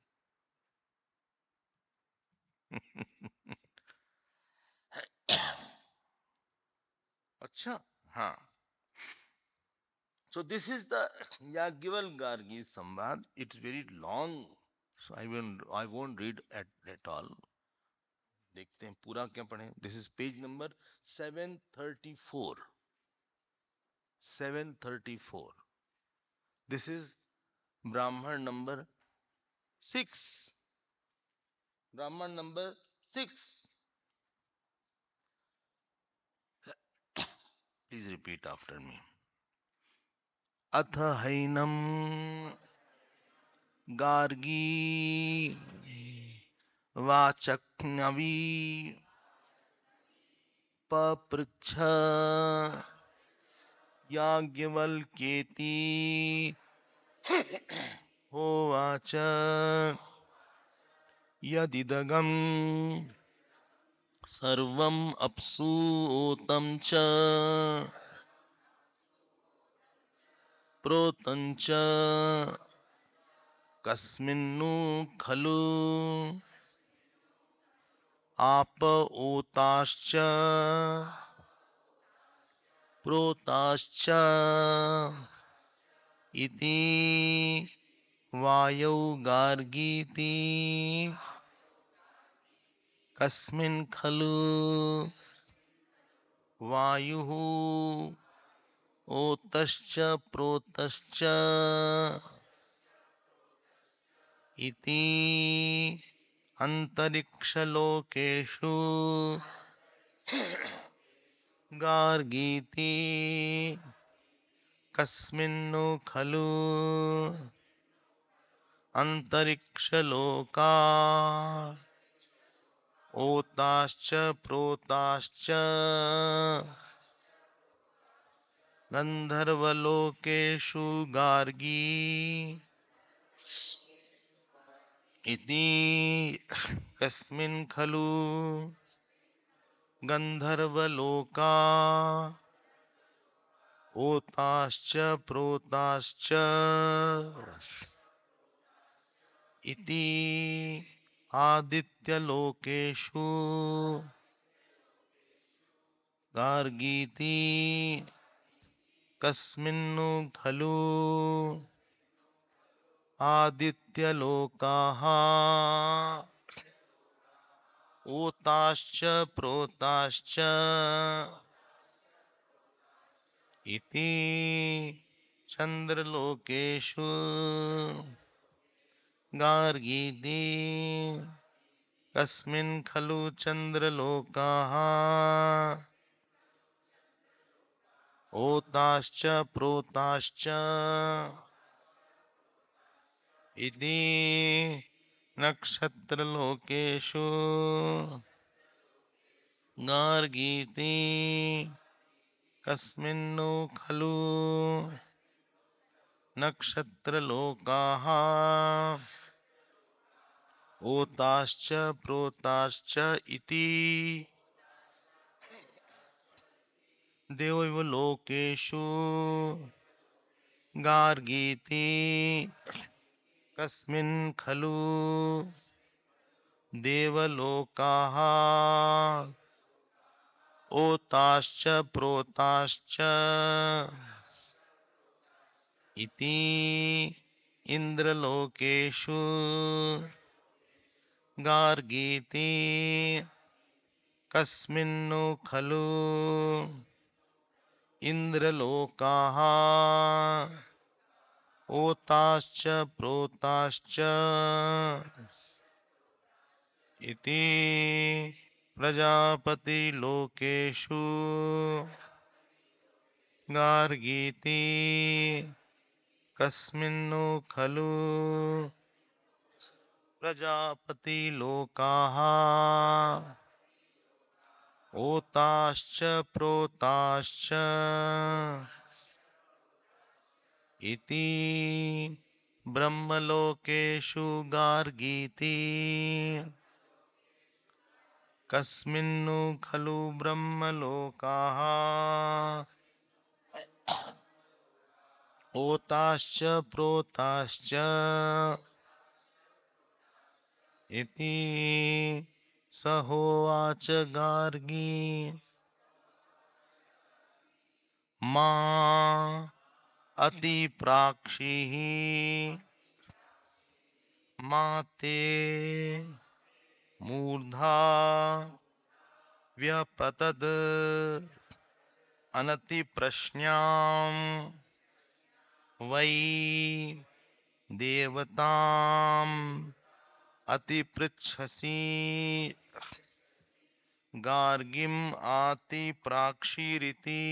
Acha? Haan. So this is the Yagyavalk Gargi Samvad. It's very long, so I won't read at all. देखते हैं पूरा क्या पढ़े. This is page number 734. 734. This is Brahman number 6. Brahman number 6. Please repeat after me. अथ हैनम गार्गी वाचक्नवी पपृच्छ याज्ञवल्क्येति होवाच यदिदगम सर्वम अप्सूतं च प्रोतं च कस्मिन्नु खलु आप ओताश्च प्रोताश्च इति वायौ गार्गीति कस्मिन् खलु वायुः ओतश्च प्रोतश्च इति अंतरिक्षलोकेषु गार्गीति कस्मिन्नु खलु अंतरिक्षलोका ओताश्च प्रोताश्च गंधर्वलोकेषु गार्गी इति कस्मिन् खलु गंधर्वलोका ओताश्च प्रोताश्च इति आदित्यलोकेषु गार्गीति कस्मिन्नु खलु आदित्यलोकाः ओताश्च प्रोताश्च इति चंद्रलोकेषु गार्गीति कस्मिन् खलु चंद्रलोकाः ओताश्च प्रोताश्च इति नक्षत्रलोकेषु गार्गीति कस्मिन्नु खलु नक्षत्रलोकाः ओताश्च प्रोताश्च इति देवलोकेषु गार्गीति कस्मिन् खलु देवलोकाः ओताश्च प्रोताश्च इति इंद्रलोकेषु गार्गीति कस्मिन्नु खलु इंद्रलोकाः ओताश्च प्रोताश्च इति प्रजापतिलोकेषु गार्गीति कस्मिन्नु खलु प्रजापतिलोकाः ओताश्च प्रोताश्च इति ब्रह्मलोकेषु गार्गीति कस्मिन्नु खलु ब्रह्मलोकाः ओताश्च प्रोताश्च इति स होवाच गार्गी मा अतिप्राक्षिः मा ते मूर्धा व्यपतद् अनतिप्रश्न्याम् वै देवताम् अतिपृच्छसि गार्गिम् आतिप्राक्षीरिति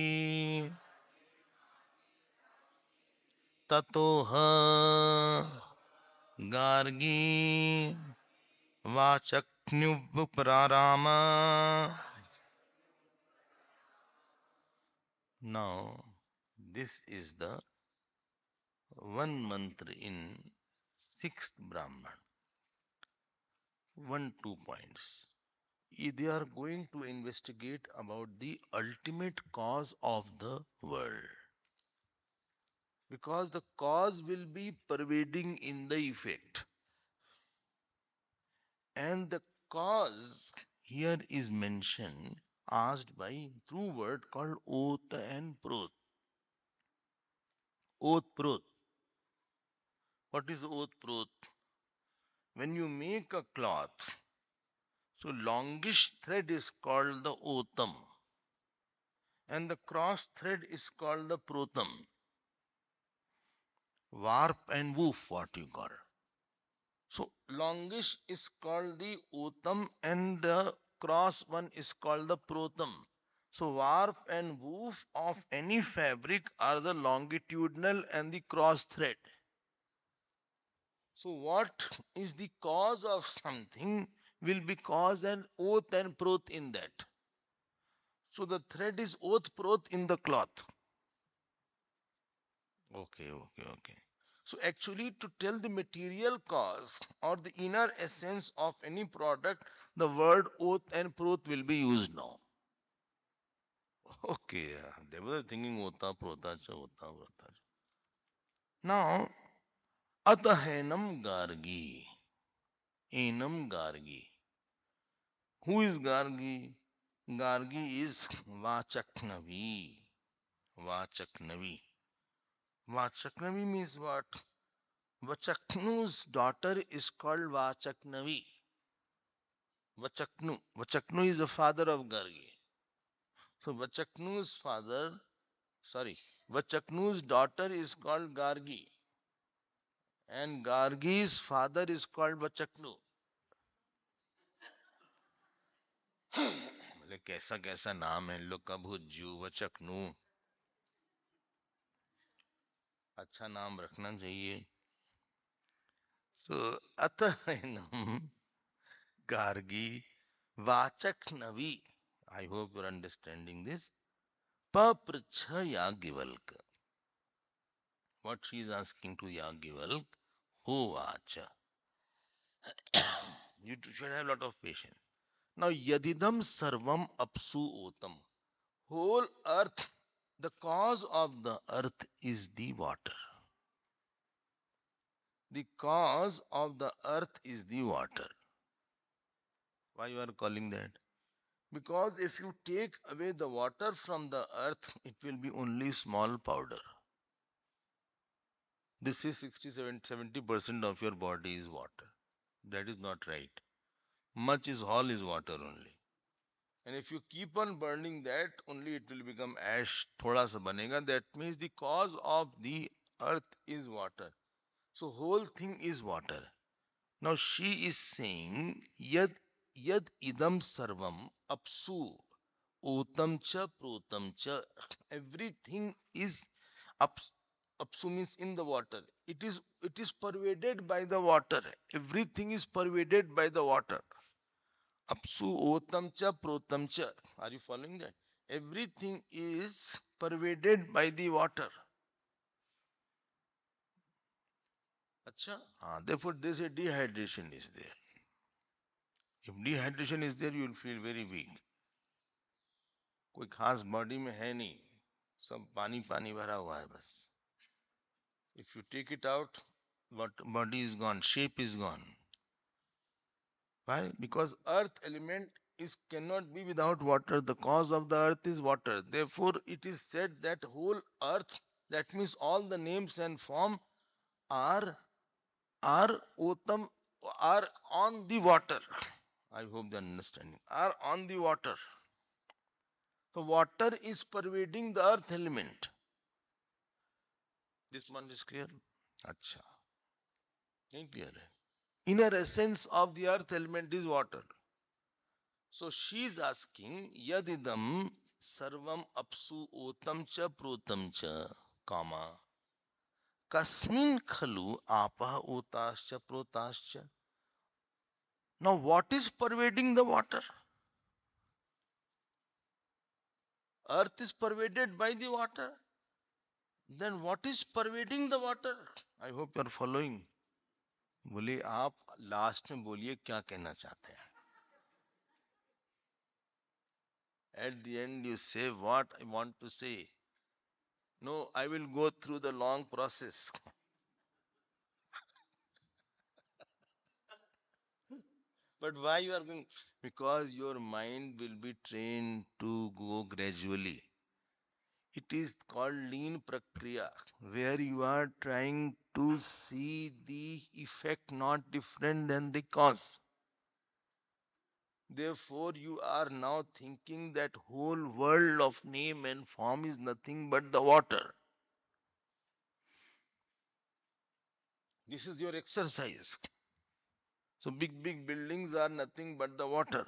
ततोह Gargi वाचक्न्युपराराम. Now, this is the one mantra in sixth Brahman. 2 points. They are going to investigate about the ultimate cause of the world. Because the cause will be pervading in the effect. And the cause here is mentioned, asked by through word called Oth and Prot. Oth Prot. What is Oth Prot? When you make a cloth, so longish thread is called the Otham and the cross thread is called the Protam. Warp and woof, what you call. So longish is called the Uttam and the cross one is called the Protam. So warp and woof of any fabric are the longitudinal and the cross thread. So what is the cause of something will be cause and oath and proth in that. So the thread is oath proth in the cloth. Okay. So actually to tell the material cause or the inner essence of any product, the word oath and proth will be used now. Okay, yeah. They were thinking ota prota cha ota prota cha. Now, atahenam gargi. Enam gargi. Who is gargi? Gargi is Vachaknavi. Vachaknavi. Vachaknavi means what? Vachaknu's daughter is called Vachaknavi. Vachaknu. Vachaknu is the father of Gargi. So Vachaknu's father, sorry, Vachaknu's daughter is called Gargi. And Gargi's father is called Vachaknu. बोले कैसा कैसा नाम है इन लोग का भुज्जू वचकनू अच्छा नाम रखना चाहिए सो अतः Gargi Vachaknavi I hope you're understanding this पपृच्छ Yajnavalkya what she is asking to Yagivalk, who acha. You should have a lot of patience. Now, yadidam sarvam apsu otam. Whole earth, the cause of the earth is the water. The cause of the earth is the water. Why you are calling that? Because if you take away the water from the earth, it will be only small powder. This is 70% of your body is water. That is not right. Much is all is water only. And if you keep on burning that, only it will become ash, thoda sa banega. That means the cause of the earth is water. So whole thing is water. Now she is saying, yad idam sarvam apsu otam cha protam cha. Everything is apsu means in the water. It is pervaded by the water. Everything is pervaded by the water. Apsu otam cha protam cha. Are you following that? Everything is pervaded by the water. Acha? Therefore, they say dehydration is there. If dehydration is there, you will feel very weak. कोई खास body में है नहीं सब पानी पानी भरा हुआ है बस if you take it out what body is gone shape is gone why because earth element is cannot be without water the cause of the earth is water therefore it is said that whole earth that means all the names and form are are otam are on the water I hope they are understanding are on the water so water is pervading the earth element. This one is clear? Acha. नहीं clear है. Inner essence of the earth element is water. So she is asking, yadidam sarvam apsu otam cha protam cha, comma, kasmin khalu apa otascha protascha. Now what is pervading the water? Earth is pervaded by the water. Then what is pervading the water? I hope you are following. बोले आप last में बोलिए क्या कहना चाहते हैं At the end, you say what I want to say. No, I will go through the long process. But why you are going? Because your mind will be trained to go gradually. It is called lean prakriya, where you are trying to see the effect not different than the cause. Therefore, you are now thinking that whole world of name and form is nothing but the water. This is your exercise. So big buildings are nothing but the water.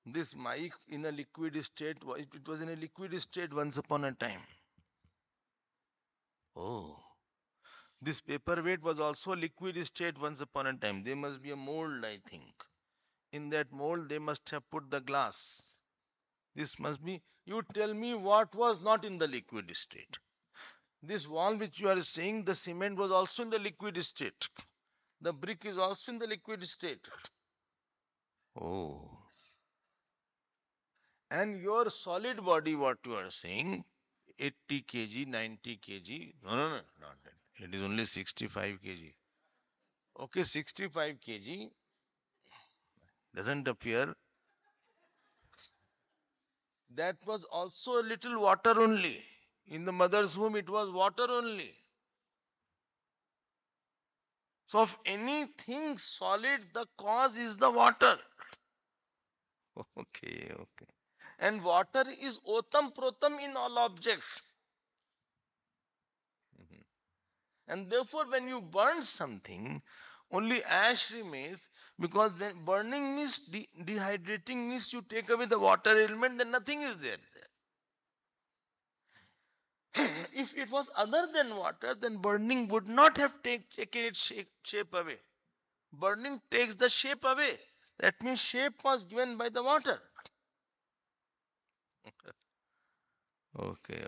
This mic in a liquid state, it was in a liquid state once upon a time. Oh, this paperweight was also a liquid state once upon a time. There must be a mold, I think. In that mold, they must have put the glass. This must be, you tell me what was not in the liquid state. This wall which you are saying, the cement was also in the liquid state. The brick is also in the liquid state. Oh. And your solid body, what you are saying, 80 kg, 90 kg. No, not that. It is only 65 kg. Okay, 65 kg doesn't appear. That was also a little water only. In the mother's womb, it was water only. So, of anything solid, the cause is the water. Okay. And water is otam protam in all objects. Mhm. And therefore, when you burn something, only ash remains, because then burning means dehydrating means you take away the water element, then nothing is there. If it was other than water, then burning would not have taken its shape away. Burning takes the shape away. That means shape was given by the water. Okay.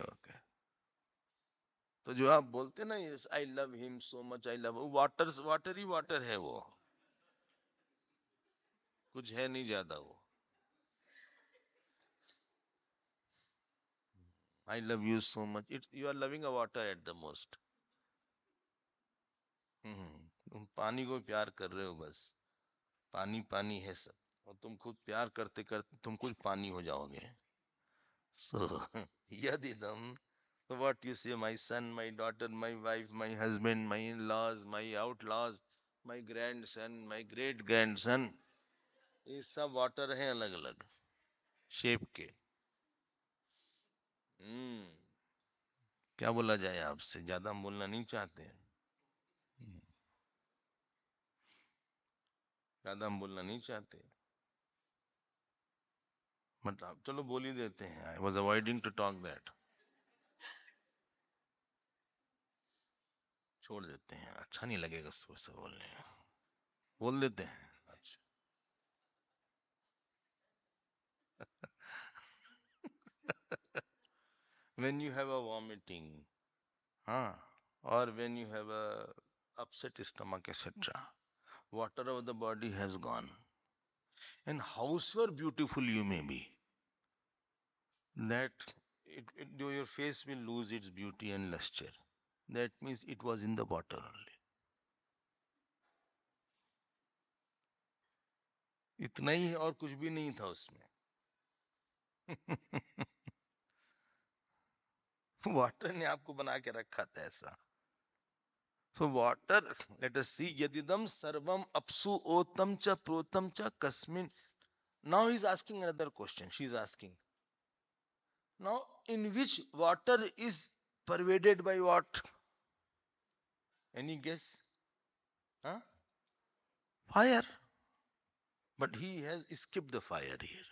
तो जो आप बोलते ना, I love him so much, I love, water ही water है वो, कुछ है नहीं ज्यादा वो. I love you so much, it's you are loving a water at the most. तुम पानी को प्यार कर रहे हो बस. पानी पानी है सब, और तुम खुद प्यार करते करते तुम खुद पानी हो जाओगे. So, yadidam, what you say, my son, my daughter, my wife, my husband, my in-laws, my outlaws, my grandson, my great grandson, ये सब वाटर हैं अलग अलग शेप के. हम्म क्या बोला जाए आपसे, ज्यादा हम बोलना नहीं चाहते हैं. हम्म, ज्यादा हम बोलना नहीं चाहते, मतलब चलो बोल ही देते हैं. I was avoiding to talk that. छोड़ देते हैं, अच्छा नहीं लगेगा सुबह से बोलने. बोल देते हैं. अच्छा. When you have a vomiting, huh? Or when you have a upset stomach, etc., water of the body has gone. And however beautiful you may be, that your face will lose its beauty and luster. That means it was in the water only. इतना ही, और कुछ भी नहीं था उसमें. Water ने आपको बना के रखा था ऐसा. So water, let us see, yadidam sarvam apsu otam cha protam cha kasmin. Now he is asking another question. She is asking, now in which water is pervaded by what? Any guess? Huh? Fire. But he has skipped the fire here.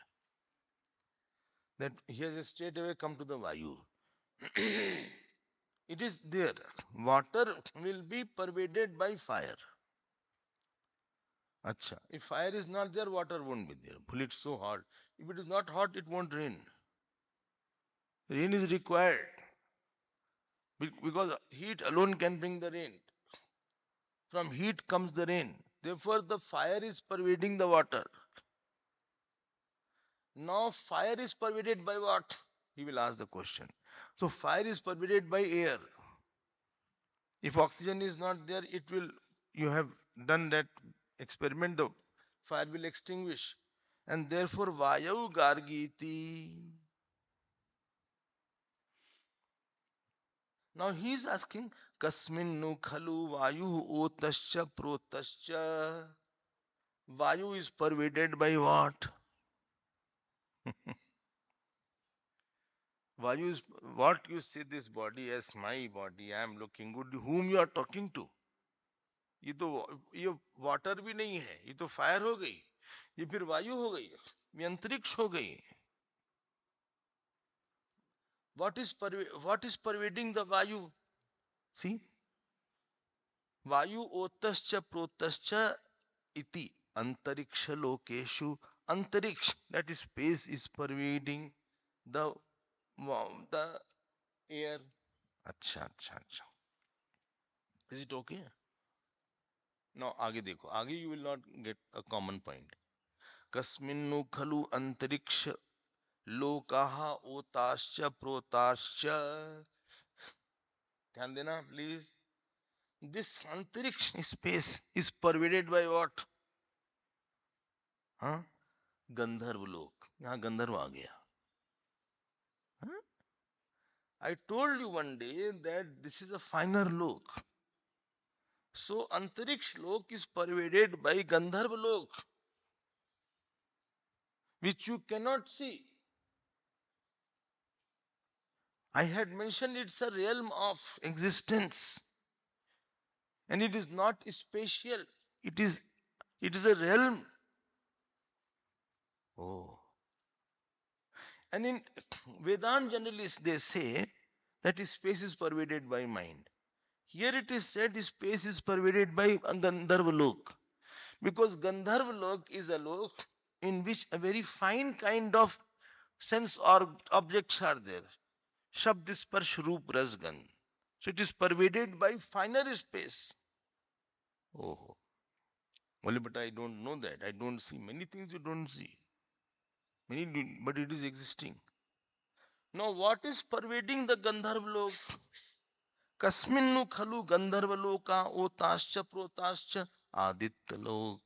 That he has straight away come to the Vayu. It is there. Water will be pervaded by fire. Acha. If fire is not there, water won't be there. Pull it so hard. If it is not hot, it won't rain. Rain is required because heat alone can bring the rain. From heat comes the rain. Therefore, the fire is pervading the water. Now, fire is pervaded by what? He will ask the question. So, fire is pervaded by air. If oxygen is not there, it will, you have done that experiment, the fire will extinguish. And therefore, Vayu Gargiti. Now he is asking, Kasminnu Khalu Vayu Otascha Protascha. Vayu is pervaded by what? Vayu is what you see this body as my body. I am looking good. Whom you are talking to? ये तो ये water भी नहीं है, ये तो fire हो गई, ये फिर वायु हो गई, ये अंतरिक्ष हो गई. What is pervading the vayu? See, vayu otascha protascha iti antariksha lokeshu. Antariksh, that is space, is pervading the the air. अच्छा अच्छा अच्छा. Is it okay? Now आगे देखो, आगे you will not get a common point. कस्मिन्नु खलु अंतरिक्ष लोकाः ओताश्च प्रोताश्च. ध्यान देना प्लीज. This अंतरिक्ष space is pervaded by what? हाँ, गंधर्व लोक. यहाँ गंधर्व आ गया. हाँ? I told you one day that this is a finer lok. So antariksh lok is pervaded by gandharv lok, which you cannot see. I had mentioned it's a realm of existence, and it is not spatial. It is a realm. Oh. And in Vedanta generally they say that space is pervaded by mind. Here it is said space is pervaded by Gandharva lok, because Gandharva lok is a lok in which a very fine kind of sense or objects are there. Shabd Sparsh Roop Rasgan. So it is pervaded by finer space. Oh, only but I don't know that. I don't see many things you don't see. Many, but it is existing. Now, what is pervading the Gandharv lok? Kasminnu khalu Gandharva loka otascha protascha aditya lok.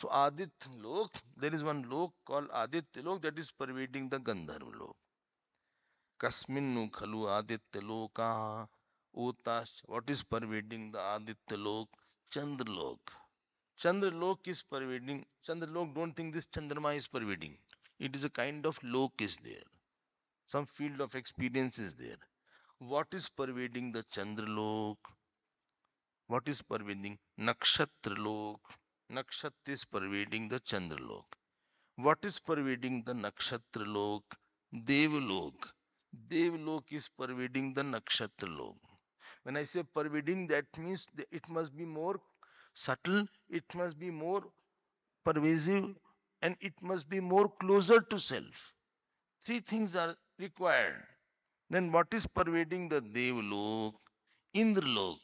So aditya lok, there is one lok called aditya lok that is pervading the Gandharva lok. Kasminnu khalu aditya loka otascha. What is pervading the aditya lok? Chandra lok. Chandra lok is pervading. Chandra lok, don't think this Chandrama is pervading. It is a kind of lok is there. Some field of experience is there. What is pervading the Chandralok? What is pervading? Nakshatralok. Nakshat is pervading the Chandralok. What is pervading the Nakshatralok? Devalok. Devalok is pervading the Nakshatralok. When I say pervading, that means it must be more subtle, it must be more pervasive, and it must be more closer to self. Three things are required. Then what is pervading the Devalok? Indralok.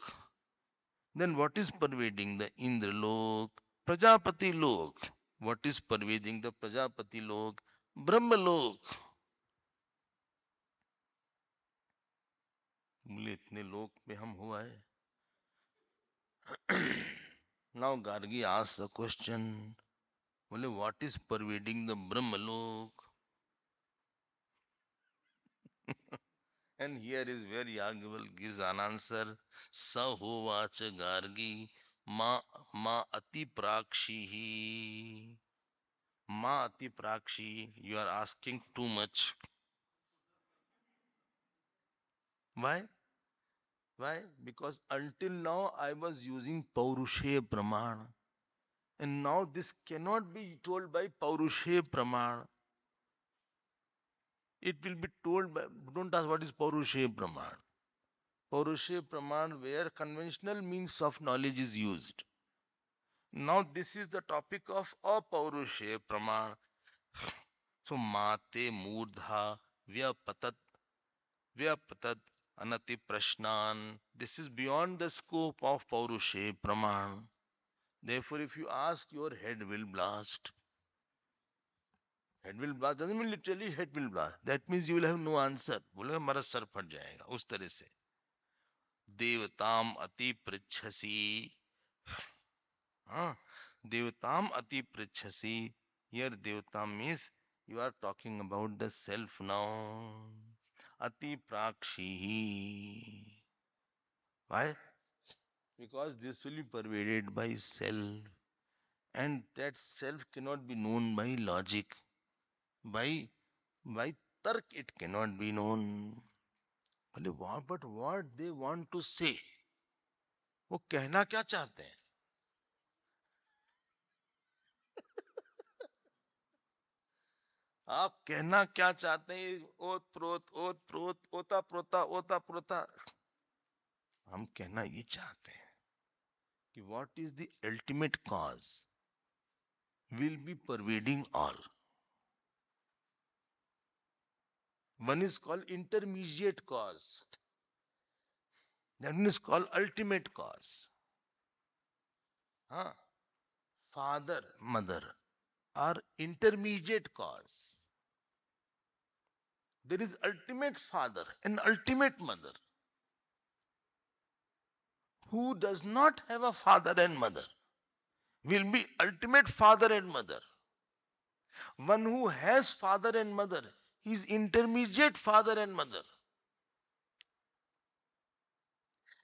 Then what is pervading the Indralok? Prajapati Lok. What is pervading the Prajapati Lok? Brahmalok. बोले इतने लोक में हम हुआ है. Now Gargi asks a question. बोले what is pervading the Brahmalok? And here is where Yagyaval gives an answer. Sahovacha Gargi ma ati prakshihi. Ma ati prakshi. You are asking too much. Why? Why? Because until now I was using Paurushe Praman. And now this cannot be told by Paurushe Praman. It will be told by, don't ask what is Paurushe Praman. Paurushe Praman where conventional means of knowledge is used. Now this is the topic of Apaurushe Praman. So Mate Murdha Vyapatat Vyapatat Anati Prashnan. This is beyond the scope of Paurushe Praman. Therefore, if you ask, your head will blast. Head will blast doesn't mean literally head will blast. That means you will have no answer. बोले हमारा sir फट जाएगा उस तरह से. देवताम अति पृच्छसी. हाँ, देवताम अति पृच्छसी. Here devata means you are talking about the self now. Ati prakshi. Why? Because this will be pervaded by self, and that self cannot be known by logic. By tark it cannot be known. But what they want to say, वो कहना क्या चाहते हैं? आप कहना क्या चाहते हैं? ओत प्रोत, ओता प्रोता, ओता प्रोता। हम कहना ये चाहते हैं कि what is the ultimate cause will be pervading all. One is called intermediate cause. That one is called ultimate cause. Huh? Father, mother are intermediate cause. There is ultimate father and ultimate mother. Who does not have a father and mother will be ultimate father and mother. One who has father and mother, he is intermediate father and mother.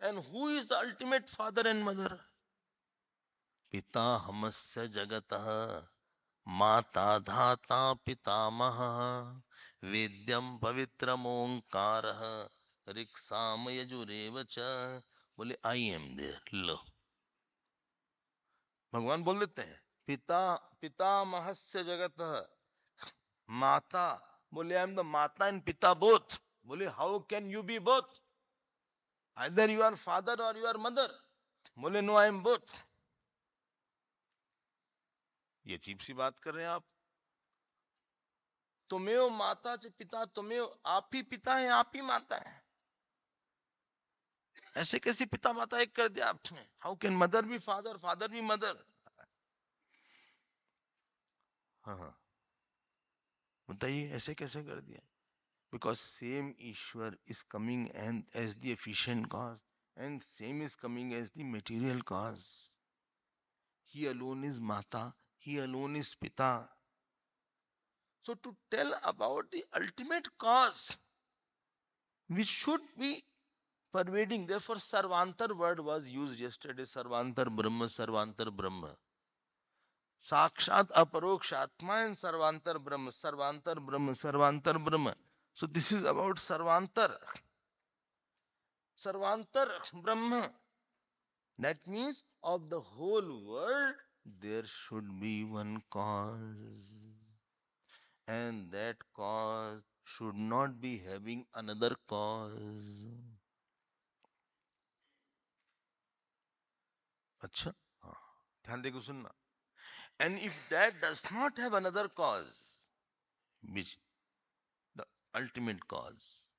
And who is the ultimate father and mother? पिता हमस्य जगतः माता धाता पितामहः वेद्यं पवित्रमोंकारः ऋक्साम यजुरेव च। बोले I am there. लो, भगवान बोल देते हैं पिता पितामहस्य जगतः, माता, बोले I am the mata and pita both. बोले how can you be both? Either you are father और यू आर मदर। बोले नो, आई एम बोथ। ये अजीब सी बात कर रहे हैं आप। तुम्हें माता से पिता, तुम्हें आप ही पिता है, आप ही माता है। ऐसे कैसे पिता माता एक कर दिया आपने? How can mother be father, father be mother? हाँ हाँ, बताइए ऐसे कैसे कर दिया? Because same Ishwar is coming and as the efficient cause and same is coming as the material cause. He alone is mata, he alone is pita. So to tell about the ultimate cause which should be pervading, therefore sarvantar word was used yesterday, sarvantar brahma, sarvantar brahma, sakshat aparokshatma and sarvantar brahma, sarvantar brahma, sarvantar brahma. So this is about sarvantar, sarvantar brahma. That means of the whole world there should be one cause, and that cause should not be having another cause. अच्छा, हाँ, ध्यान देकर सुनना। And if that does not have another cause, which the ultimate cause,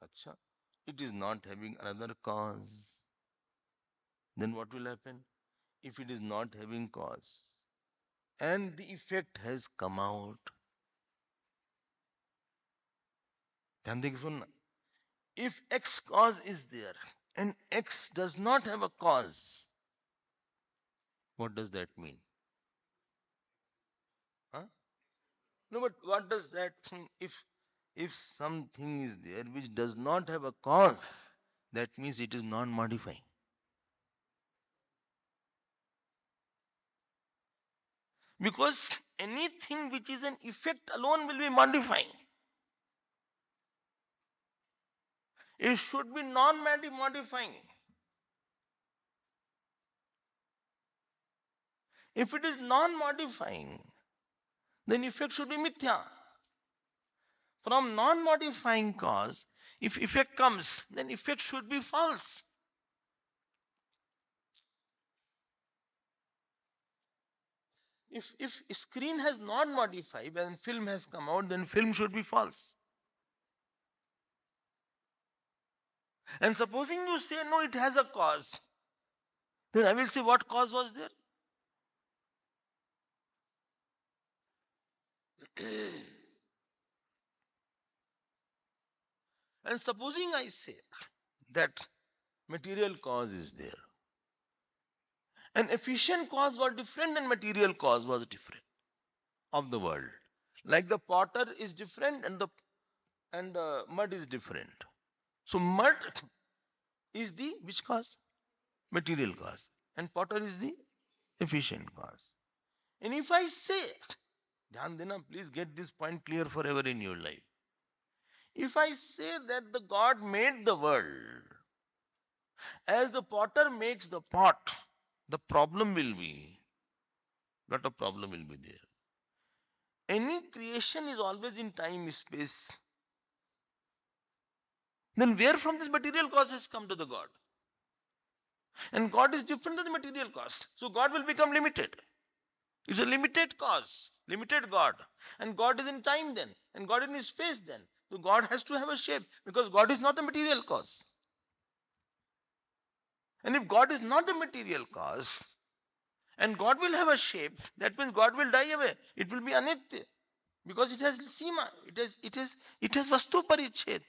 अच्छा, it is not having another cause, then what will happen? If it is not having cause and the effect has come out, ध्यान देकर सुनना। If X cause is there and X does not have a cause, what does that mean? Huh? No, but what does that mean? If something is there which does not have a cause, that means it is non-modifying. Because anything which is an effect alone will be modifying. It should be non-modifying. If it is non-modifying, then effect should be mithya. From non-modifying cause, if effect comes, then effect should be false. If screen has not modified and film has come out, then film should be false. And supposing you say no, it has a cause, then I will say what cause was there? And supposing I say that material cause is there, and efficient cause was different and material cause was different of the world. Like the potter is different and the mud is different. So mud is the which cause? Material cause. And potter is the efficient cause. And if I say, dhyan dena, please get this point clear forever in your life. If I say that the God made the world as the potter makes the pot, the problem will be, lot of problem will be there. any creation is always in time, space. Then where from this material cause has come to the God? And God is different than the material cause. So God will become limited. It's a limited cause, limited God. And God is in time then. And God in space then. So God has to have a shape because God is not the material cause. And if God is not the material cause, and God will have a shape, that means God will die away. It will be anitya. Because it has sima, it has vastu parichet.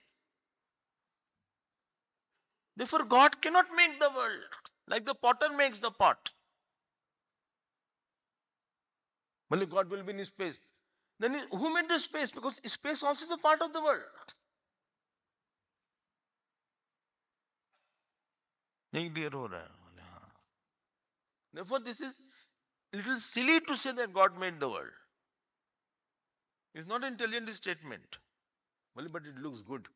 Therefore, God cannot make the world like the potter makes the pot. Only God will be in space. Then who made the space? Because space also is a part of the world. नहीं clear हो रहा है? हाँ. Therefore, this is little silly to say that God made the world. It's not an intelligent statement. But it looks good.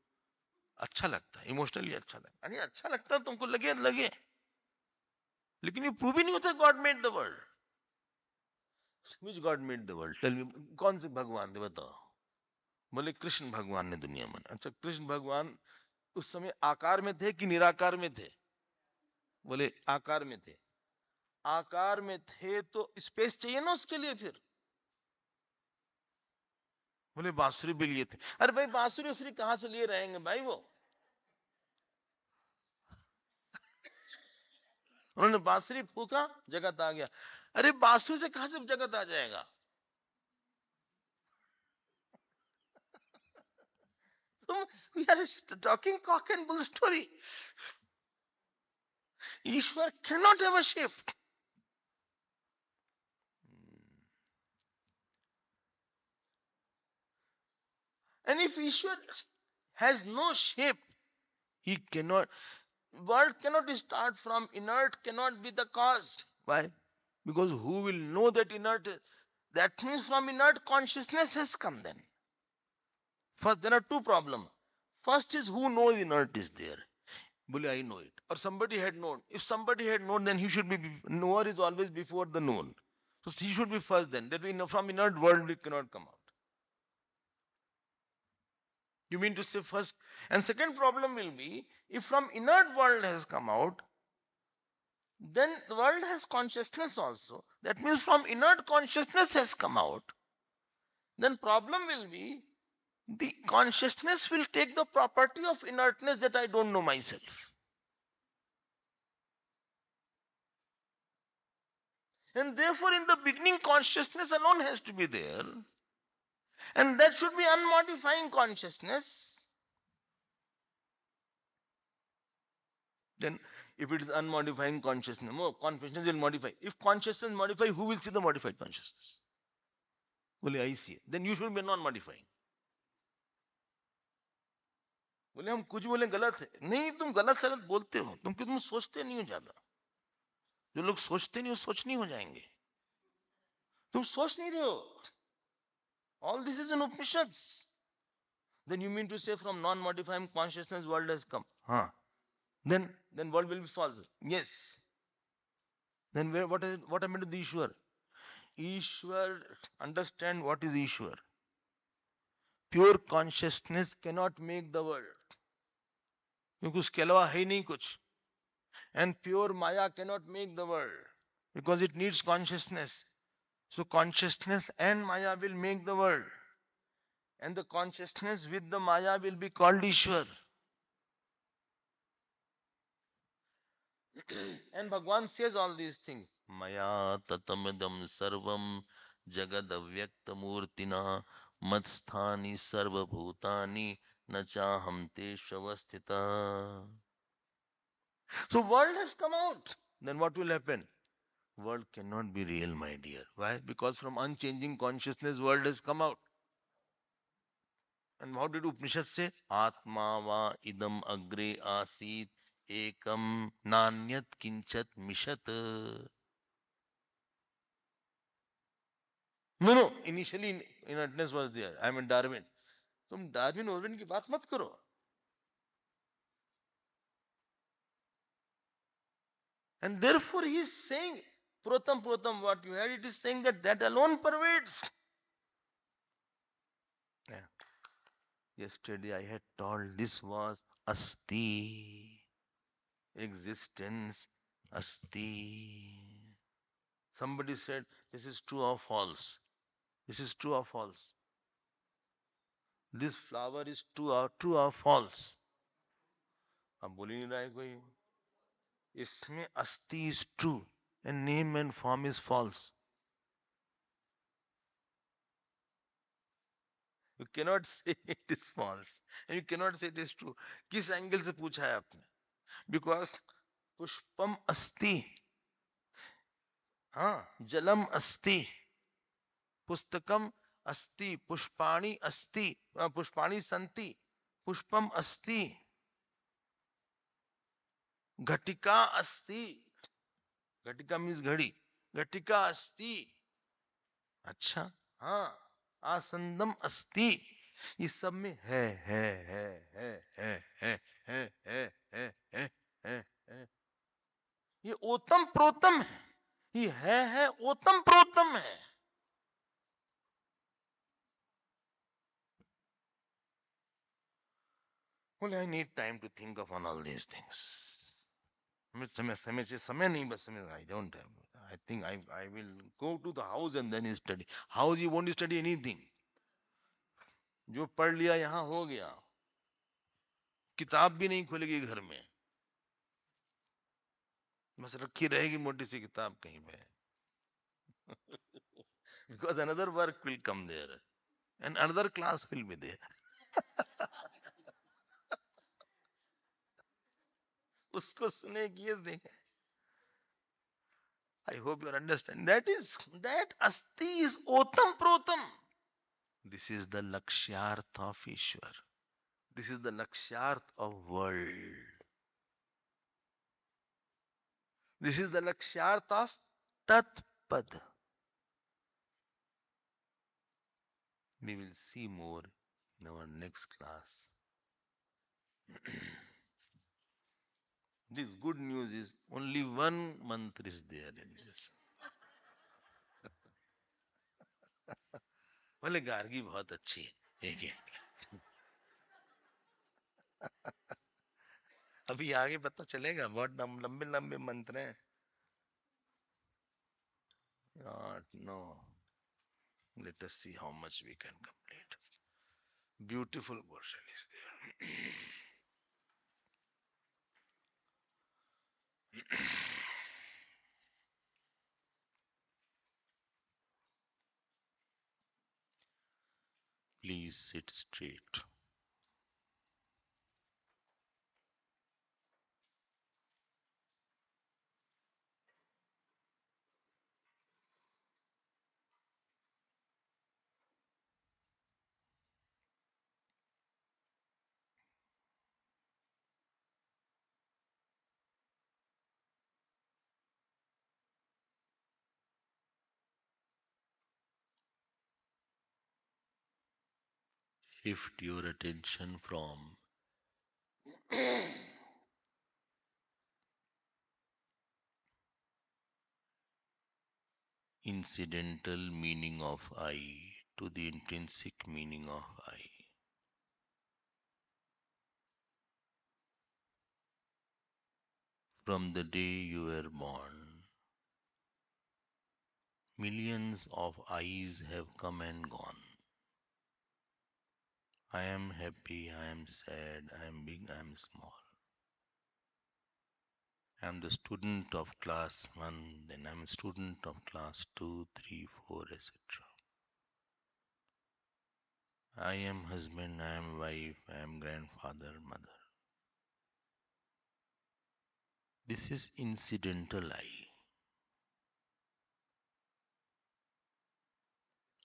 अच्छा लगता है, emotionally अच्छा लगता है. अरे अच्छा लगता है तुमको लगे लगे. लेकिन ये प्रूव ही नहीं होता God made the world. Which God made the world? Tell me, कौन से भगवान थे बताओ? बोले कृष्ण भगवान ने दुनिया में. अच्छा कृष्ण भगवान उस समय आकार में थे कि निराकार में थे? बोले आकार में थे. आकार में थे तो स्पेस चाहिए ना उसके लिए फिर. बोले बांसुरी भी लिए थे. अरे भाई बांसुरी उसरी कहां से लिए रहेंगे भाई वो? उन्होंने बांसुरी फूका, जगत आ गया. अरे बांसुरी से कहां से जगत आ जाएगा? We are talking cock and bull story. Ishwar cannot have a shape. And if Ishwar has no shape, he cannot, world cannot start from inert, cannot be the cause. Why? Because who will know that inert? That means from inert consciousness has come then. First, there are two problems. First is who knows inert is there. Bully, I know it. Or somebody had known. If somebody had known, then he should be, knower is always before the known. So he should be first then. That we know from inert world it cannot come out. You mean to say first? And second problem will be, if from inert world has come out, then the world has consciousness also. That means from inert consciousness has come out. Then problem will be, the consciousness will take the property of inertness that I don't know myself. And therefore in the beginning consciousness alone has to be there. And that should be unmodifying consciousness. Then if it is unmodifying consciousness, no, consciousness will modify. If consciousness modify, who will see the modified consciousness? Only I see it. Then you should be non-modifying. बोले हम कुछ बोले गलत है. नहीं, तुम गलत सलत बोलते हो. तुम सोचते नहीं हो ज्यादा. जो लोग सोचते नहीं हो सोच नहीं हो जाएंगे. तुम सोच नहीं रहे हो. All this is in Upanishads. Then you mean to say from non-modifying consciousness world has come? Huh? Then world will be false. Yes. Then what happened to the Ishwar? Ishwar, understand what is Ishwar. Pure consciousness cannot make the world. क्योंकि उसके अलावा है नहीं कुछ. And pure Maya cannot make the world. Because it needs consciousness. So consciousness and Maya will make the world. And the consciousness with the Maya will be called Ishwar. And Bhagwan says all these things. Maya tatamidam sarvam jagad avyaktamurtina matsthani sarva bhutani nachaham teshavastita. So world has come out. Then what will happen? World cannot be real, my dear. Why? Because from unchanging consciousness, world has come out. And how did Upanishad say? Atma va idam agre asit ekam nanyat kinchat mishat. No. Initially, inertness was there. I mean Darwin. तुम Darwin ओरविन की बात मत करो. And therefore he is saying, Protam, what you had, it is saying that alone pervades. Yesterday I had told this was asti, existence, asti. Somebody said this is true or false. This is true or false. This flower is true or false. अब बोल ही नहीं रहा है कोई. इसमें asti is true and name and form is false. You cannot say it is false and you cannot say it is true. किस angle से पूछा है आपने? Because पुष्पम अस्ति, हाँ, जलम अस्ति, पुस्तकम अस्ति, पुष्पाणि अस्ति, पुष्पाणि सन्ति, पुष्पम अस्ति, घटिका अस्ति. घटिका मीन्स घड़ी. घटिका अस्ति. अच्छा, हाँ, आसंदम अस्ति. इस सब में है. ये ओतम प्रोतम है. ये है ओतम प्रोतम है. Well, I need time to think of on all these things. समय नहीं बस समय. I don't have. I think I will go to the house and then study. House you won't study anything. जो पढ़ लिया यहाँ हो गया. किताब भी नहीं खुलेगी घर में. बस रखी रहेगी मोटी सी किताब कहीं पे. Because another work will come there and another class will be there. उसको सुनेगी ये देखें. I hope you understand. That asti is otam protam. This is the lakshyarth of Ishwar. This is the lakshyarth of world. This is the lakshyarth of Tatpad. We will see more in our next class. This good news is only one mantra is there in this. बोले गार्गी बहुत अच्छी है. एक अभी आगे पता चलेगा. बहुत लंबे लंबे मंत्र हैं. No. Let us see how much we can complete. Beautiful portion is there. Please sit straight. Shift your attention from incidental meaning of I to the intrinsic meaning of I. From the day you were born, millions of I's have come and gone. I am happy, I am sad, I am big, I am small. I am the student of class 1, then I am a student of class 2, 3, 4, etc. I am husband, I am wife, I am grandfather, mother. This is incidental I,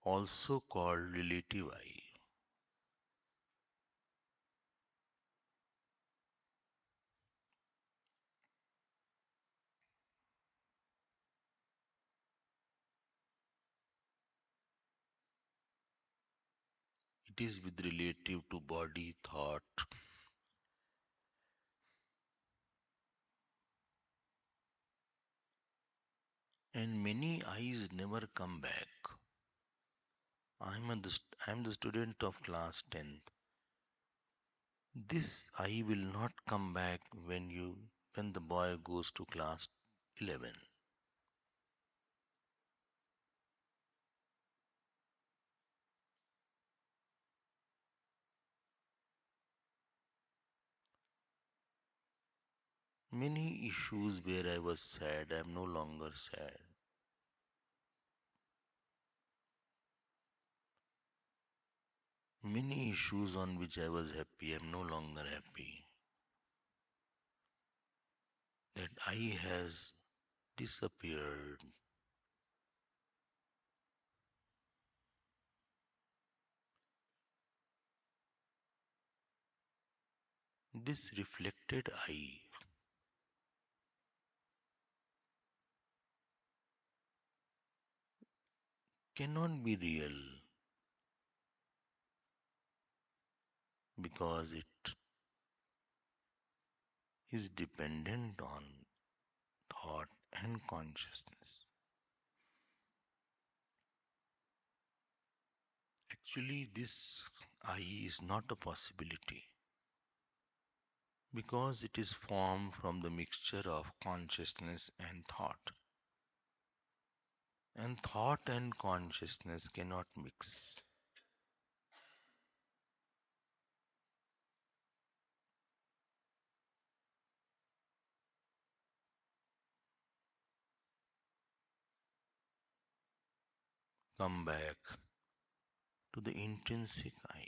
also called relative I. It is with relative to body, thought, and many I's never come back. I am the student of class 10th. This I will not come back when the boy goes to class 11. Many issues where I was sad, I am no longer sad. Many issues on which I was happy, I am no longer happy. That I has disappeared. This reflected I cannot be real because it is dependent on thought and consciousness. Actually, this I is not a possibility because it is formed from the mixture of consciousness and thought. And thought and consciousness cannot mix. Come back to the intrinsic I.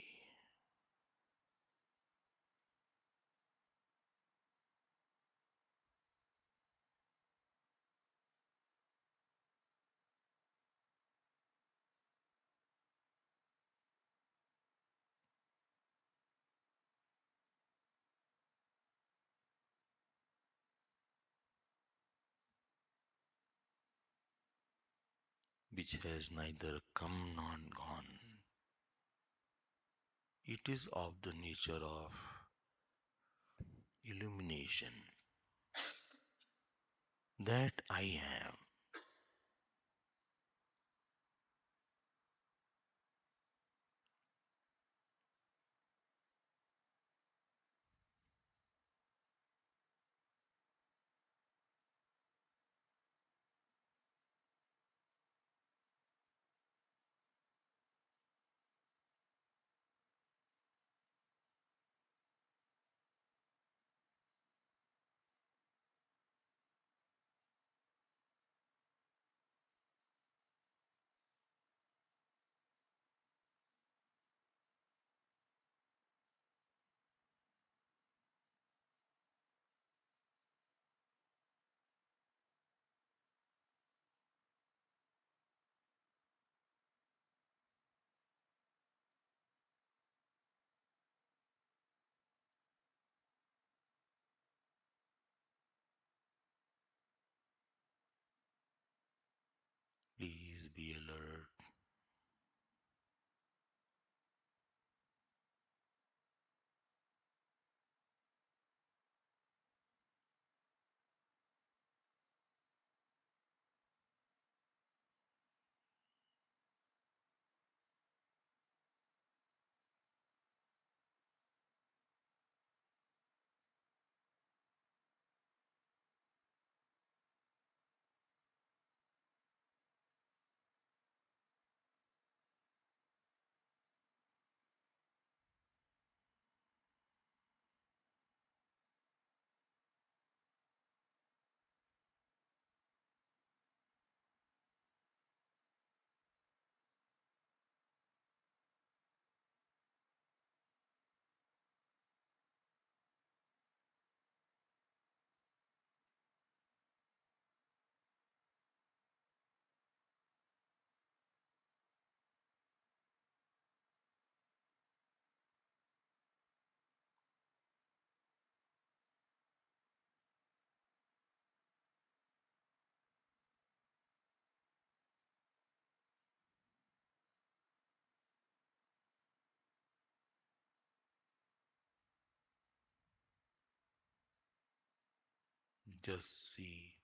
Which has neither come nor gone. It is of the nature of illumination that I am. Please be alert. Just see.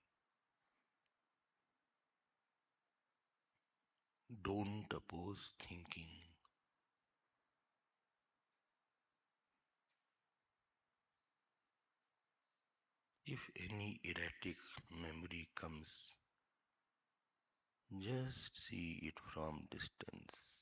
Don't oppose thinking. If any erratic memory comes, just see it from distance.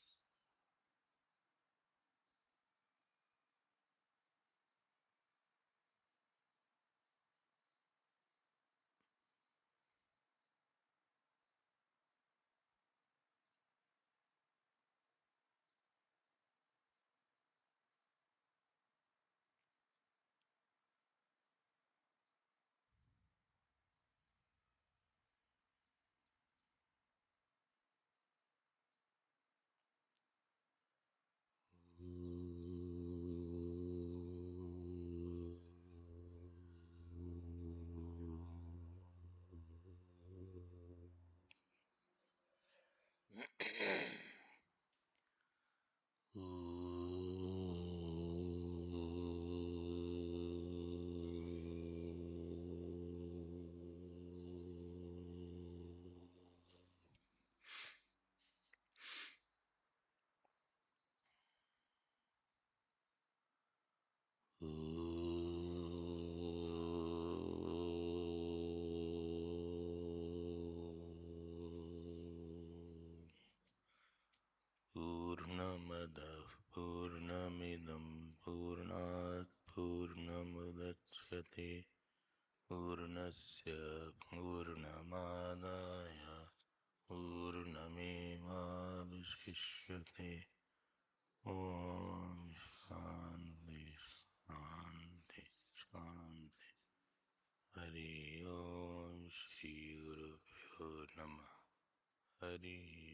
Purnamada Purnamidam Purnat Purnamudachyate Purnasya Purnamadaya Purnamevavashishyate Om Shanti Shanti Shanti Hari Om Shri Guru Pyo Namah Hari